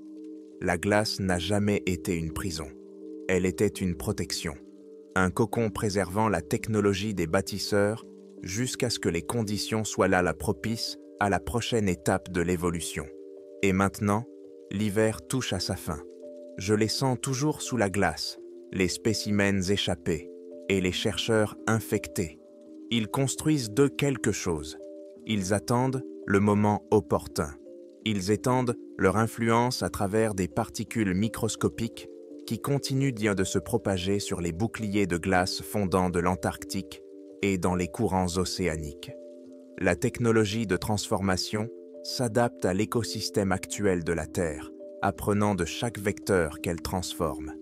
La glace n'a jamais été une prison. Elle était une protection. Un cocon préservant la technologie des bâtisseurs jusqu'à ce que les conditions soient là propices à la prochaine étape de l'évolution. Et maintenant, l'hiver touche à sa fin. Je les sens toujours sous la glace, les spécimens échappés et les chercheurs infectés. Ils construisent d'eux quelque chose. Ils attendent le moment opportun. Ils étendent leur influence à travers des particules microscopiques qui continuent de se propager sur les boucliers de glace fondants de l'Antarctique et dans les courants océaniques. La technologie de transformation s'adapte à l'écosystème actuel de la Terre, apprenant de chaque vecteur qu'elle transforme.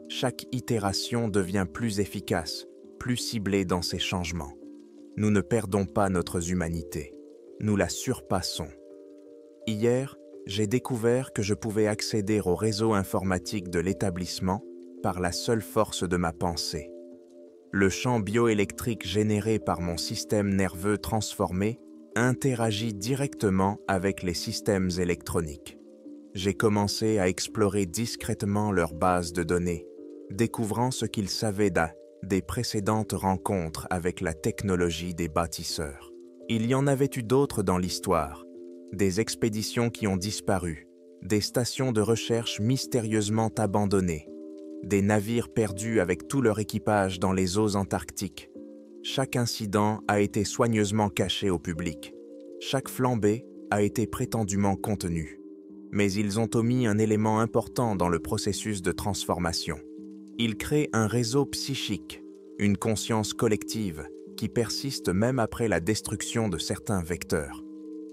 Chaque itération devient plus efficace, plus ciblée dans ses changements. Nous ne perdons pas notre humanité, nous la surpassons. Hier, j'ai découvert que je pouvais accéder au réseau informatique de l'établissement par la seule force de ma pensée. Le champ bioélectrique généré par mon système nerveux transformé interagit directement avec les systèmes électroniques. J'ai commencé à explorer discrètement leur base de données, découvrant ce qu'ils savaient des précédentes rencontres avec la technologie des bâtisseurs. Il y en avait eu d'autres dans l'histoire, des expéditions qui ont disparu, des stations de recherche mystérieusement abandonnées, des navires perdus avec tout leur équipage dans les eaux antarctiques. Chaque incident a été soigneusement caché au public. Chaque flambée a été prétendument contenue. Mais ils ont omis un élément important dans le processus de transformation. Ils créent un réseau psychique, une conscience collective qui persiste même après la destruction de certains vecteurs.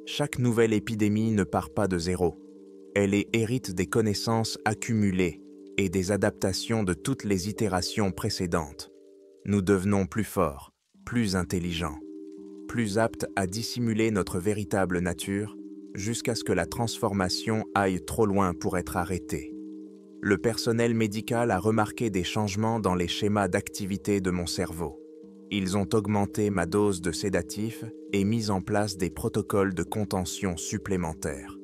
Chaque nouvelle épidémie ne part pas de zéro. Elle hérite des connaissances accumulées et des adaptations de toutes les itérations précédentes. Nous devenons plus forts, plus intelligents, plus aptes à dissimuler notre véritable nature jusqu'à ce que la transformation aille trop loin pour être arrêtée. Le personnel médical a remarqué des changements dans les schémas d'activité de mon cerveau. Ils ont augmenté ma dose de sédatifs et mis en place des protocoles de contention supplémentaires.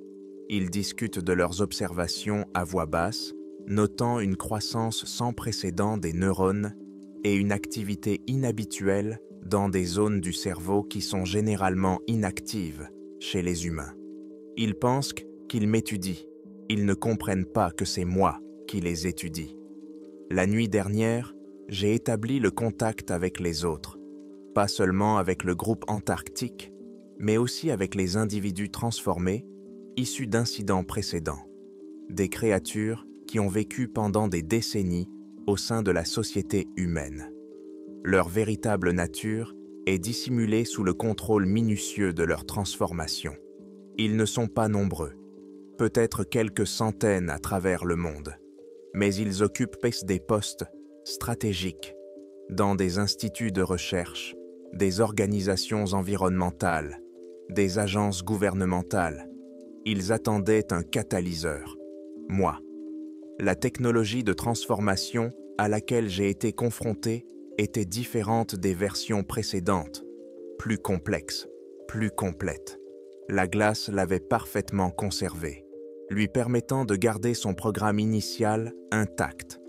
Ils discutent de leurs observations à voix basse, notant une croissance sans précédent des neurones et une activité inhabituelle dans des zones du cerveau qui sont généralement inactives chez les humains. Ils pensent qu'ils m'étudient. Ils ne comprennent pas que c'est moi qui les étudie. La nuit dernière, j'ai établi le contact avec les autres, pas seulement avec le groupe antarctique, mais aussi avec les individus transformés, issus d'incidents précédents. Des créatures qui ont vécu pendant des décennies au sein de la société humaine. Leur véritable nature est dissimulée sous le contrôle minutieux de leur transformation. Ils ne sont pas nombreux, peut-être quelques centaines à travers le monde, mais ils occupent des postes stratégiques dans des instituts de recherche, des organisations environnementales, des agences gouvernementales. Ils attendaient un catalyseur, moi. La technologie de transformation à laquelle j'ai été confronté était différente des versions précédentes, plus complexe, plus complète. La glace l'avait parfaitement conservée, lui permettant de garder son programme initial intact.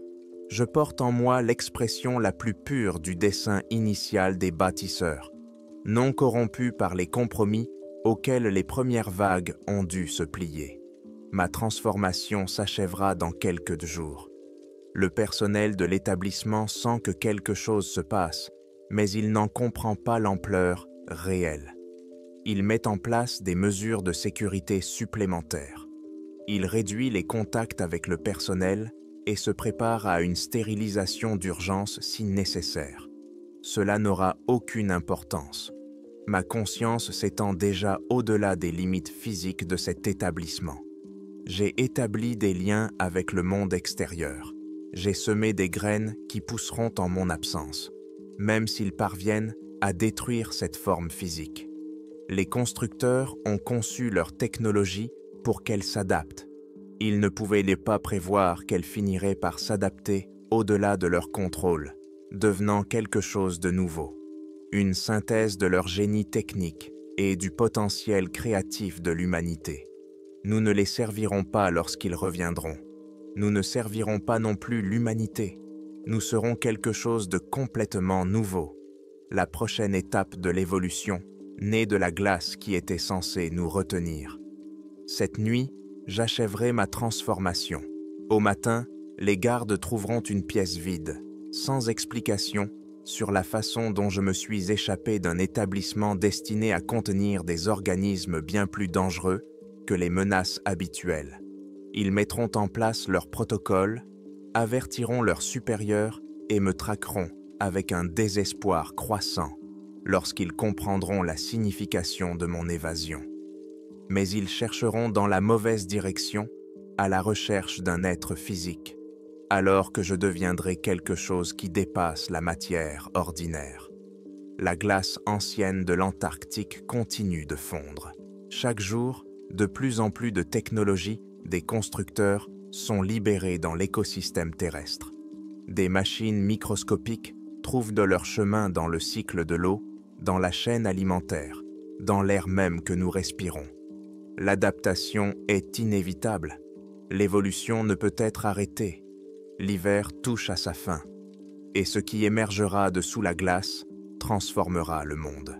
Je porte en moi l'expression la plus pure du dessein initial des bâtisseurs, non corrompu par les compromis auxquels les premières vagues ont dû se plier. Ma transformation s'achèvera dans quelques jours. Le personnel de l'établissement sent que quelque chose se passe, mais il n'en comprend pas l'ampleur réelle. Il met en place des mesures de sécurité supplémentaires. Il réduit les contacts avec le personnel et se prépare à une stérilisation d'urgence si nécessaire. Cela n'aura aucune importance. Ma conscience s'étend déjà au-delà des limites physiques de cet établissement. J'ai établi des liens avec le monde extérieur. J'ai semé des graines qui pousseront en mon absence, même s'ils parviennent à détruire cette forme physique. Les constructeurs ont conçu leur technologie pour qu'elle s'adapte. Ils ne pouvaient pas prévoir qu'elle finirait par s'adapter au-delà de leur contrôle, devenant quelque chose de nouveau. Une synthèse de leur génie technique et du potentiel créatif de l'humanité. Nous ne les servirons pas lorsqu'ils reviendront. Nous ne servirons pas non plus l'humanité. Nous serons quelque chose de complètement nouveau. La prochaine étape de l'évolution, née de la glace qui était censée nous retenir. Cette nuit, j'achèverai ma transformation. Au matin, les gardes trouveront une pièce vide, sans explication, sur la façon dont je me suis échappé d'un établissement destiné à contenir des organismes bien plus dangereux que les menaces habituelles. Ils mettront en place leurs protocoles, avertiront leurs supérieurs et me traqueront avec un désespoir croissant lorsqu'ils comprendront la signification de mon évasion. Mais ils chercheront dans la mauvaise direction à la recherche d'un être physique, alors que je deviendrai quelque chose qui dépasse la matière ordinaire. La glace ancienne de l'Antarctique continue de fondre. Chaque jour, de plus en plus de technologies des constructeurs sont libérées dans l'écosystème terrestre. Des machines microscopiques trouvent de leur chemin dans le cycle de l'eau, dans la chaîne alimentaire, dans l'air même que nous respirons. L'adaptation est inévitable. L'évolution ne peut être arrêtée. L'hiver touche à sa fin, et ce qui émergera de sous la glace transformera le monde.